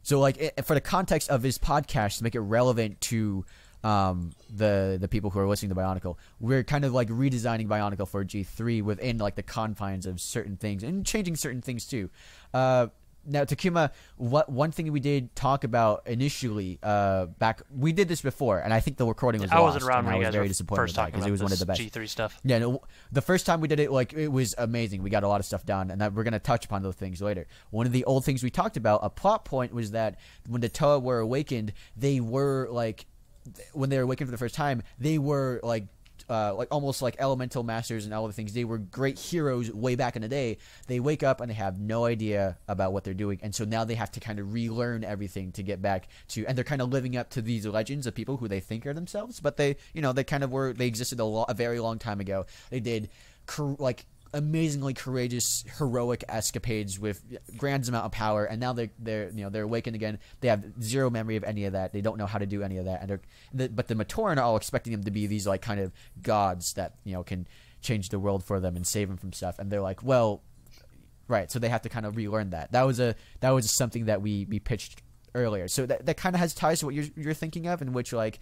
So like for the context of this podcast, to make it relevant to the people who are listening to Bionicle, we're kind of like redesigning Bionicle for G3 within like the confines of certain things and changing certain things too. Now, Takuma, one thing we did talk about initially, we did this before, and I think the recording was lost. I wasn't around and when I you was guys very were disappointed first with that talking because about it was one of the best. G3 stuff. Yeah, no, the first time we did it, like it was amazing. We got a lot of stuff done, and that we're gonna touch upon those things later. One of the old things we talked about, a plot point, was that when the Toa were awakened, they were like, when they were awakened for the first time, they were like almost like elemental masters and all the things. They were great heroes way back in the day. They wake up and they have no idea about what they're doing, and so now they have to kind of relearn everything to get back to, and they're kind of living up to these legends of people who they think are themselves, but they they existed a very long time ago. They did amazingly courageous, heroic escapades with grand amount of power, and now they're awakened again. They have zero memory of any of that. They don't know how to do any of that, and but the Matoran are all expecting them to be these like kind of gods that can change the world for them and save them from stuff. And they're like, well, right. So they have to kind of relearn that. That was something that we pitched earlier. So that kind of has ties to what you're thinking of, in which like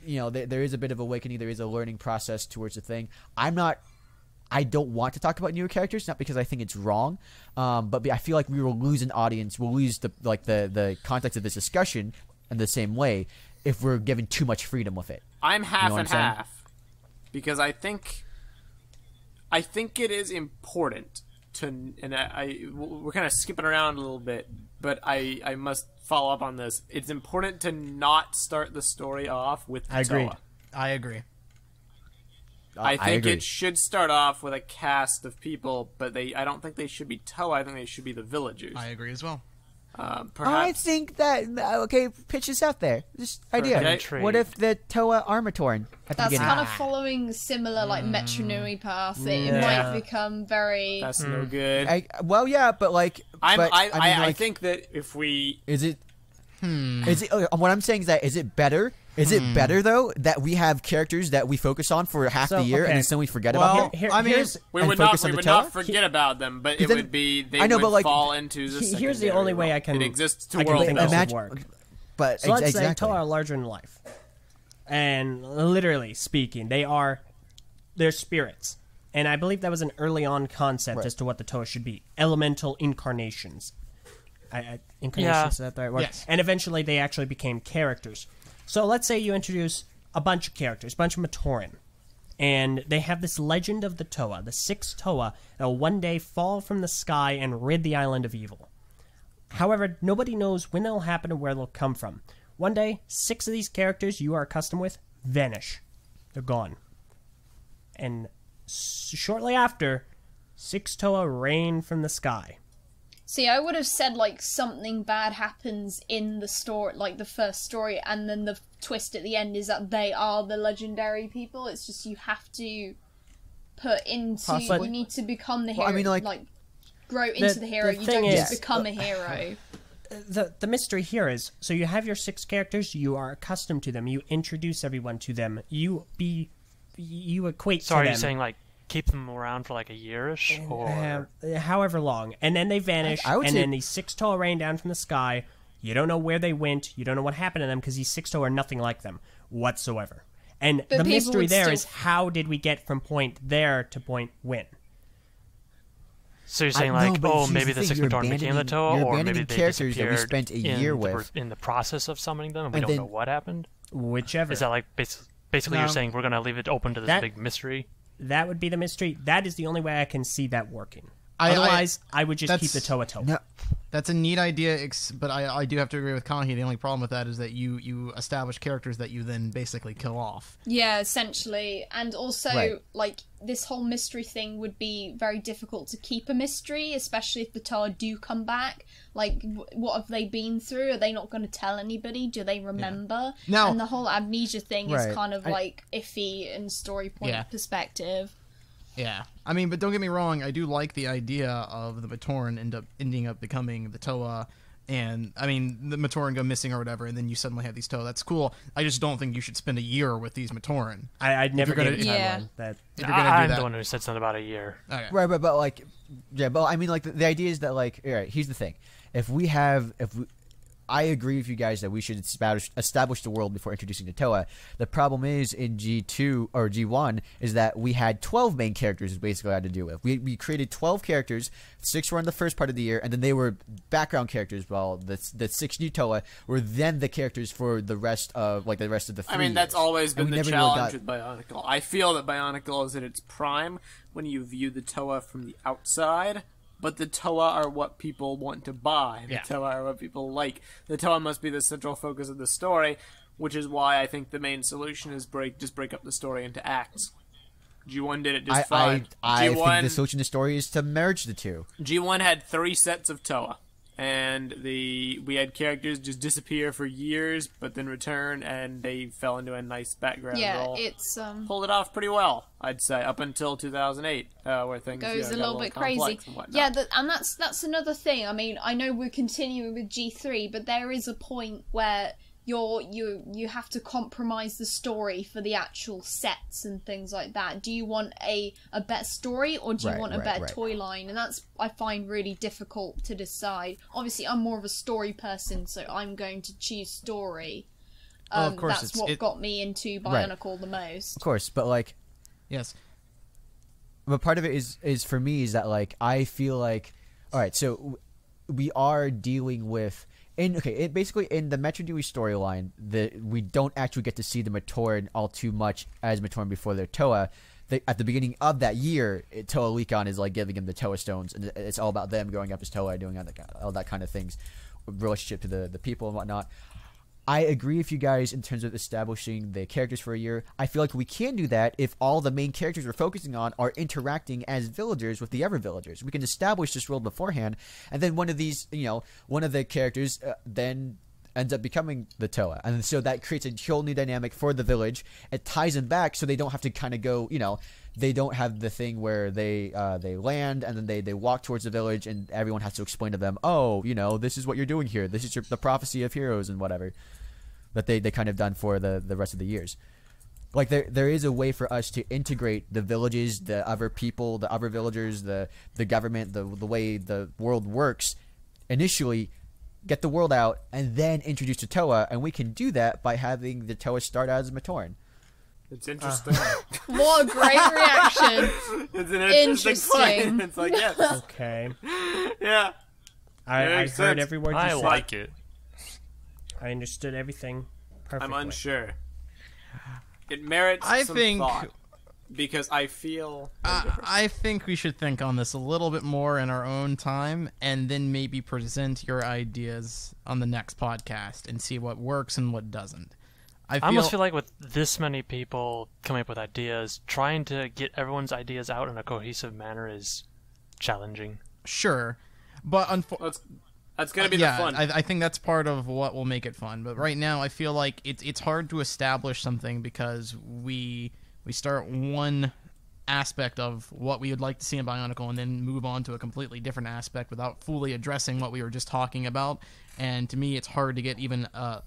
there is a bit of awakening. There is a learning process towards the thing. I don't want to talk about newer characters, not because I think it's wrong, but I feel like we will lose an audience. We'll lose the context of this discussion in the same way if we're given too much freedom with it. I'm half what and I'm saying? half, because I think it is important to, and we're kind of skipping around a little bit, but I must follow up on this. It's important to not start the story off with the Toa. I agree. I think agree. it should start off with a cast of people, but I don't think they should be Toa. I think they should be the villagers. I agree as well. Perhaps. I think that pitch this out there. This idea. Okay. What if the Toa are Matoran at the That's beginning? kind of following similar like metronome path. It might become very. That's no good. But like, I think that if we is it. Is it? What I'm saying is that is it better? Is it better though that we have characters that we focus on for half the year and then suddenly forget about them? we would not forget about them, but it then- would be they I know, would but, like, fall into the secondary here's the only way role. I can. It exists to I can world think building. this would work. But So let's say exactly. Toa are larger than life, and literally speaking, they're spirits. And I believe that was an early on concept as to what the Toa should be: elemental incarnations. Incarnations, is that the right word? Yes. And eventually, they actually became characters. So let's say you introduce a bunch of characters, a bunch of Matoran, and they have this legend of the Toa, the 6 Toa, that will one day fall from the sky and rid the island of evil. However, nobody knows when they'll happen and where they'll come from. One day, 6 of these characters you are accustomed with vanish. They're gone. And shortly after, 6 Toa rain from the sky. See, I would have said like something bad happens in the story, like the first story, and then the twist at the end is that they are the legendary people. It's just you have to put into. Possibly. You need to become the hero. Well, I mean, like- grow into the hero. the You thing don't just is- become a hero. The mystery here is, so you have your 6 characters, you are accustomed to them, you introduce everyone to them, you equate So to are them. you saying like keep them around for like a yearish, or However long, and then they vanish, I would and say- then these 6 Toa rain down from the sky. You don't know where they went, you don't know what happened to them, because these 6 Toa are nothing like them whatsoever. And But the people mystery would there still- is, how did we get from point there to point when? so you're saying no, like, but oh, here's maybe the the thing, 6 you're Matoran became the abandoning- Toa, you're or maybe abandoning they characters that we disappeared spent a year with. in the process of summoning them, and we And don't then- know what happened. Whichever. Is that like basically No. you're saying we're gonna leave it open to this That- big mystery? That would be the mystery. That is the only way I can see that working. I- Otherwise, I would just keep that's- the Toa Toa. No, That's a neat idea, but I do have to agree with Kanhi. The only problem with that is that you establish characters that you then basically kill off. Yeah, essentially. And also, Right. like, this whole mystery thing would be very difficult to keep a mystery, especially if the Toa do come back. Like, what have they been through? Are they not going to tell anybody? Do they remember? Now- and the whole amnesia thing is Right. kind of, like, iffy in story point Yeah. perspective. Yeah, I mean, but don't get me wrong. I do like the idea of the Matoran ending up becoming the Toa, and I mean the Matoran go missing or whatever, and then you suddenly have these Toa. That's cool. I just don't think you should spend a year with these Matoran. I'd never you're gonna- gave a timeline. Yeah. That If you're gonna do I'm that. the one who said something about a year. Okay. right, but like, yeah, but I mean, like the idea is that like, all right, here's the thing: I agree with you guys that we should establish the world before introducing the Toa. The problem is in G2 or G1 is that we had 12 main characters is basically what I had to deal with. We created 12 characters, 6 were in the first part of the year, and then they were background characters, while the 6 new Toa were then the characters for the rest of the 3 I mean, that's years. always And been we the never really challenge got- with Bionicle. I feel that Bionicle is at its prime when you view the Toa from the outside, but the Toa are what people want to buy. The Yeah. Toa are what people like. The Toa must be the central focus of the story, which is why I think the main solution is just break up the story into acts. G1 did it just fine. I think G1 the solution to the story is to merge the two. G1 had 3 sets of Toa, and we had characters just disappear for years, but then return, and they fell into a nice background Yeah, role. it's Pulled it off pretty well, I'd say, up until 2008, where things goes got a little bit crazy. complex and whatnot. Yeah, and that's another thing. I mean, I know we're continuing with G3, but there is a point where you have to compromise the story for the actual sets and things like that. Do you want a better story, or do you want a better toy line? And that's, I find, really difficult to decide. Obviously, I'm more of a story person, so I'm going to choose story. Well, of course, That's what got me into Right. Bionicle the most. Of course, but like, Yes. but part of it is for me is that like I feel like, all right, so we are dealing with basically in the Metro Dewey storyline that we don't actually get to see the Matoran all too much as Matoran before their Toa. At the beginning of that year, Toa Licon is like giving him the Toa stones, and it's all about them growing up as Toa, doing all that kind of things, relationship to the people and whatnot. I agree with you guys in terms of establishing the characters for a year. I feel like we can do that if all the main characters we're focusing on are interacting as villagers with the other villagers. We can establish this world beforehand, and then one of the characters then ends up becoming the Toa. And so that creates a whole new dynamic for the village. It ties them back so they don't have to kind of go, they don't have the thing where they land and then they walk towards the village and everyone has to explain to them, oh, this is what you're doing here. This is the prophecy of heroes and whatever that they kind of done for the rest of the years. Like there is a way for us to integrate the villages, the other people, the other villagers, the government, the way the world works. Initially, get the world out and then introduce the Toa, and we can do that by having the Toa start out as Matoran. It's interesting. What a great reaction. It's an interesting Interesting. point. It's like, yes. okay. Yeah. I Makes heard sense. every word you I said. like it. I understood everything perfectly. I'm unsure. It merits I some think- thought. Because I feel... I think we should think on this a little bit more in our own time, and then maybe present your ideas on the next podcast and see what works and what doesn't. I almost feel like with this many people coming up with ideas, trying to get everyone's ideas out in a cohesive manner is challenging. sure, but That's going to be the fun. I think that's part of what will make it fun. But right now, I feel like it's hard to establish something because we start one aspect of what we would like to see in Bionicle and then move on to a completely different aspect without fully addressing what we were just talking about. And to me, it's hard to get even the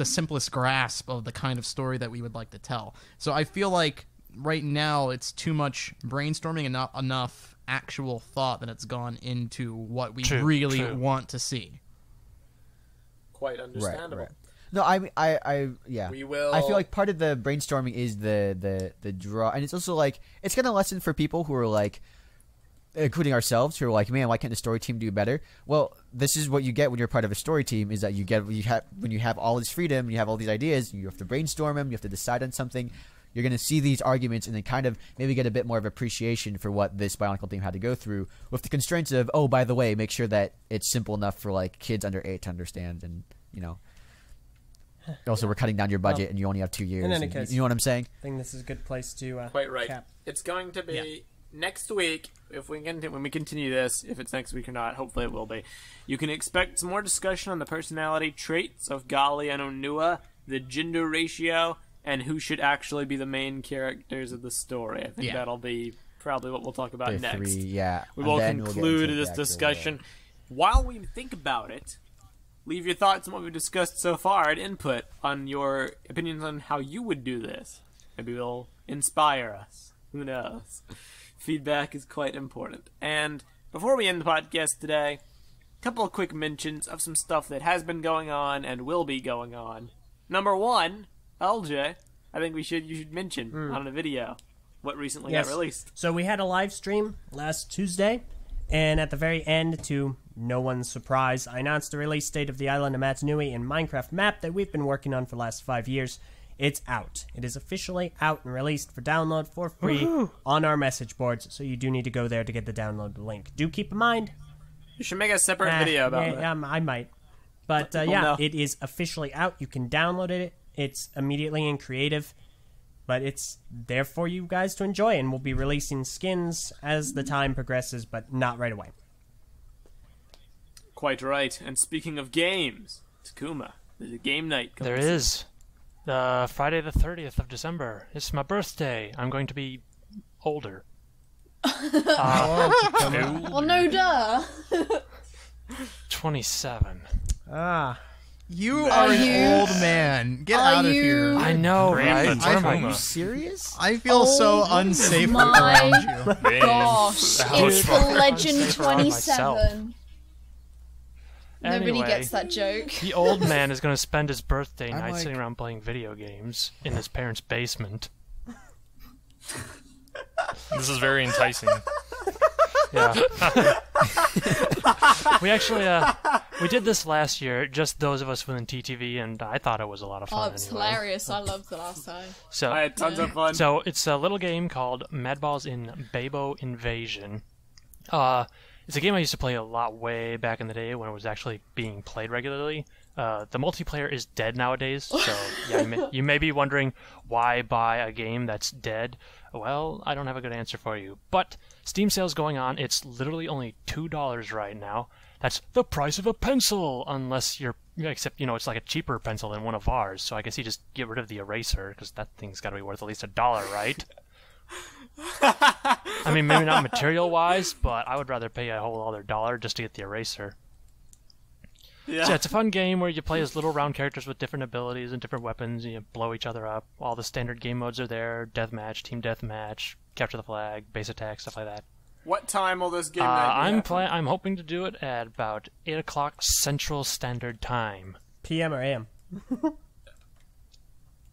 simplest grasp of the kind of story that we would like to tell. So I feel like right now it's too much brainstorming and not enough actual thought that it's gone into what we really want to see. Quite understandable. Right. No, yeah. We will. I feel like part of the brainstorming is the draw, and it's also like it's kind of a lesson for people who are like, including ourselves, who are like, man, why can't the story team do better? Well, this is what you get when you're part of a story team: is that when you have all this freedom, you have all these ideas, you have to brainstorm them, you have to decide on something. You're going to see these arguments and then kind of maybe get a bit more of appreciation for what this Bionicle team had to go through, with the constraints of, oh, by the way, make sure that it's simple enough for like kids under 8 to understand, and also, we're cutting down your budget, and you only have 2 years. In any case, you know what I'm saying? I think this is a good place to quite right. cap. It's going to be next week. When we continue this, if it's next week or not, hopefully it will be. You can expect some more discussion on the personality traits of Gali and Onua, the gender ratio, and who should actually be the main characters of the story. I think that'll be probably what we'll talk about next. We will conclude this discussion. While we think about it, leave your thoughts on what we've discussed so far and input on your opinions on how you would do this. Maybe it'll inspire us. Who knows? Feedback is quite important. And before we end the podcast today, a couple of quick mentions of some stuff that has been going on and will be going on. Number one, Eljay, I think you should mention on a video what recently got released. So we had a live stream last Tuesday, and at the very end, to no one's surprise, I announced the release date of the Island of Matanui and Minecraft map that we've been working on for the last 5 years. It's out. It is officially out and released for download for free on our message boards, so you do need to go there to get the download link. Do keep in mind... You should make a separate video about that. I might. But it is officially out. You can download it. It's immediately in creative. But it's there for you guys to enjoy, and we'll be releasing skins as the time progresses, but not right away. Quite right. And speaking of games, Takuma, there's a game night coming. There is. Friday the 30th of December. It's my birthday. I'm going to be older. Well, no duh. 27. You are an old man. Get out of here. I know, right? Are you serious? I feel so unsafe my around you. Gosh, it's the Legend 27. Nobody Anyway, gets that joke. The old man is going to spend his birthday night like- sitting around playing video games in his parents' basement. This is very enticing. Yeah. We actually, we did this last year, just those of us within TTV, and I thought it was a lot of fun. Oh, it's anyway. hilarious. I loved the last time. So, I had tons of fun. So it's a little game called Madballs in Babo Invasion. It's a game I used to play a lot way back in the day when it was actually being played regularly. The multiplayer is dead nowadays, so yeah, you may be wondering why buy a game that's dead. Well, I don't have a good answer for you. But Steam sale's going on. It's literally only $2 right now. That's the price of a pencil, unless except, it's like a cheaper pencil than one of ours. So I guess you just get rid of the eraser, because that thing's got to be worth at least $1, right? I mean, maybe not material-wise, but I would rather pay a whole other $1 just to get the eraser. Yeah. So it's a fun game where you play as little round characters with different abilities and different weapons. You blow each other up. All the standard game modes are there: deathmatch, team deathmatch, capture the flag, base attack, stuff like that. What time will this game night be? I'm hoping to do it at about 8 o'clock Central Standard Time. PM or AM?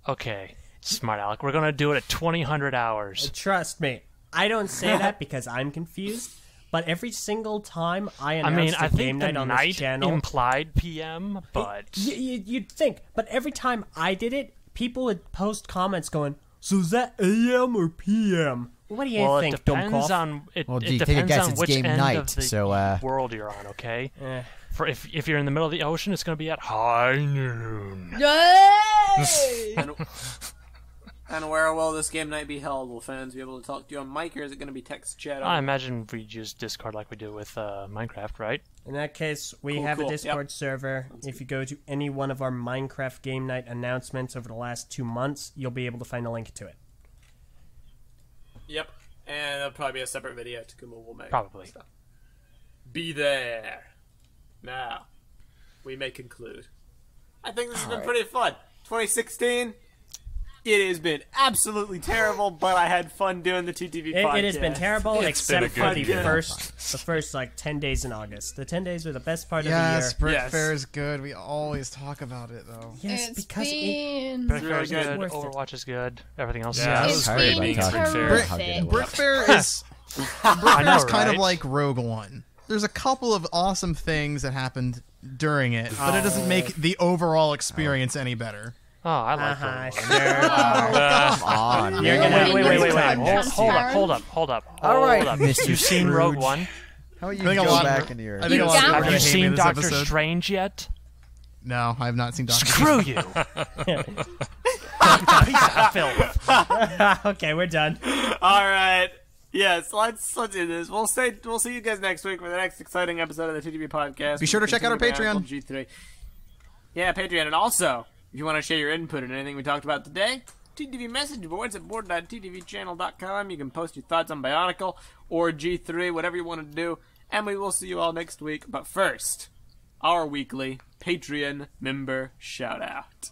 Okay, smart Alec. We're gonna do it at 2000 hours. Trust me, I don't say that because I'm confused. But every single time I announce I a think game the night on this night channel, implied PM, but you'd think. But every time I did it, people would post comments going, "So is that AM or PM?" What do you think, it depends Dumbcoff? on it Well, do you take a depends guess? on It's which game end night, of the so, world you're on. Okay, Eh. for if you're in the middle of the ocean, it's going to be at high noon. Yay! And where will this game night be held? Will fans be able to talk to you on mic, or is it going to be text chat? I imagine we use Discord like we do with Minecraft, right? In that case, we have a Discord server. If you go to any one of our Minecraft game night announcements over the last 2 months, you'll be able to find a link to it. Yep. And there'll probably be a separate video Takuma will make. Probably. So, be there. Now, we may conclude. I think this has been pretty fun. 2016, it has been absolutely terrible, but I had fun doing the TTV podcast. It has been terrible, except been a for good the year. first like 10 days in August. The 10 days were the best part Yes, of the year. Brit Yes. Fair is good. We always talk about it though. Yes, It's because been... Brick really Fair is good. good. Worth it. Overwatch is good. Everything else Yeah, I is was It's tired been being talking Brick Fair. how good it terrific. was. Brit Fair is I know, kind of right? like Rogue One. There's a couple of awesome things that happened during it, but it doesn't make the overall experience any better. Oh, I like Uh-huh, Overwatch. sure. Come on. You're man. gonna- Wait. Hold up. All right, Hold up. Mr. You've seen Rogue Scrooge. One? How about you think a go lot- back into your... I think a lot of people are Have gonna you hate me seen this Doctor episode. Strange yet? No, I have not seen Doctor. Screw you. Okay, we're done. All right. Yes, let's do this. We'll see you guys next week for the next exciting episode of the TTV podcast. Be sure to check out our Continue Patreon. G3. Yeah, Patreon, and also if you want to share your input on anything we talked about today, TTV message boards at board.ttvchannel.com. You can post your thoughts on Bionicle or G3, whatever you want to do, and we will see you all next week. But first, our weekly Patreon member shout out.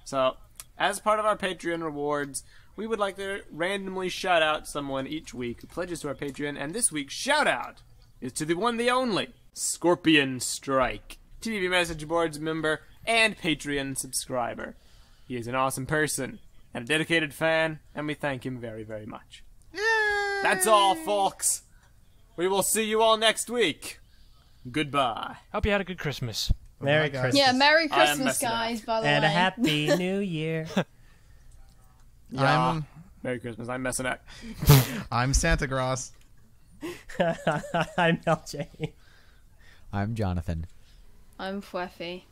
So, as part of our Patreon rewards, we would like to randomly shout out someone each week who pledges to our Patreon, and this week's shout out is to the one, the only, Scorpion Strike, TV Message Boards member and Patreon subscriber. He is an awesome person and a dedicated fan, and we thank him very, very much. That's all, folks. We will see you all next week. Goodbye. Hope you had a good Christmas. Merry guys. Christmas. Yeah, Merry I am Christmas, messing up. guys, by the And way. a happy new year. Merry Christmas. I'm messing up. I'm Santa Claus. I'm Eljay. I'm Jonathan. I'm Phweffie.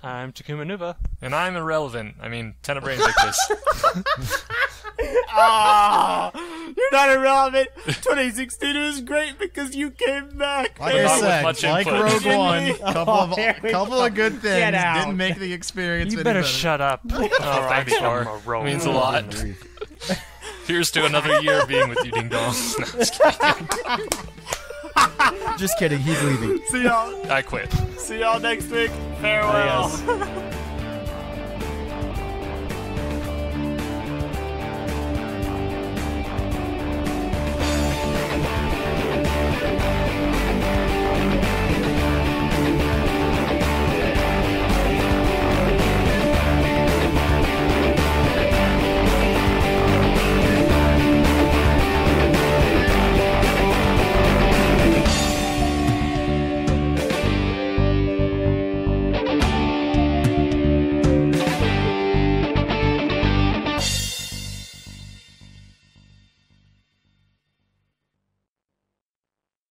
I'm Takuma Nuba. And I'm irrelevant. I mean, Tenebrae Invictus. You're not irrelevant. 2016 was great because you came back. Like Not I with said, much like input. Rogue One, Here we couple go. of good things Get out. didn't make the experience. You any better better. shut up. Oh, thanks, Char. Means a lot. Here's to another year of being with you, Ding Dong. No, Just kidding, he's leaving. See y'all. I quit. See y'all next week. Farewell. Adios.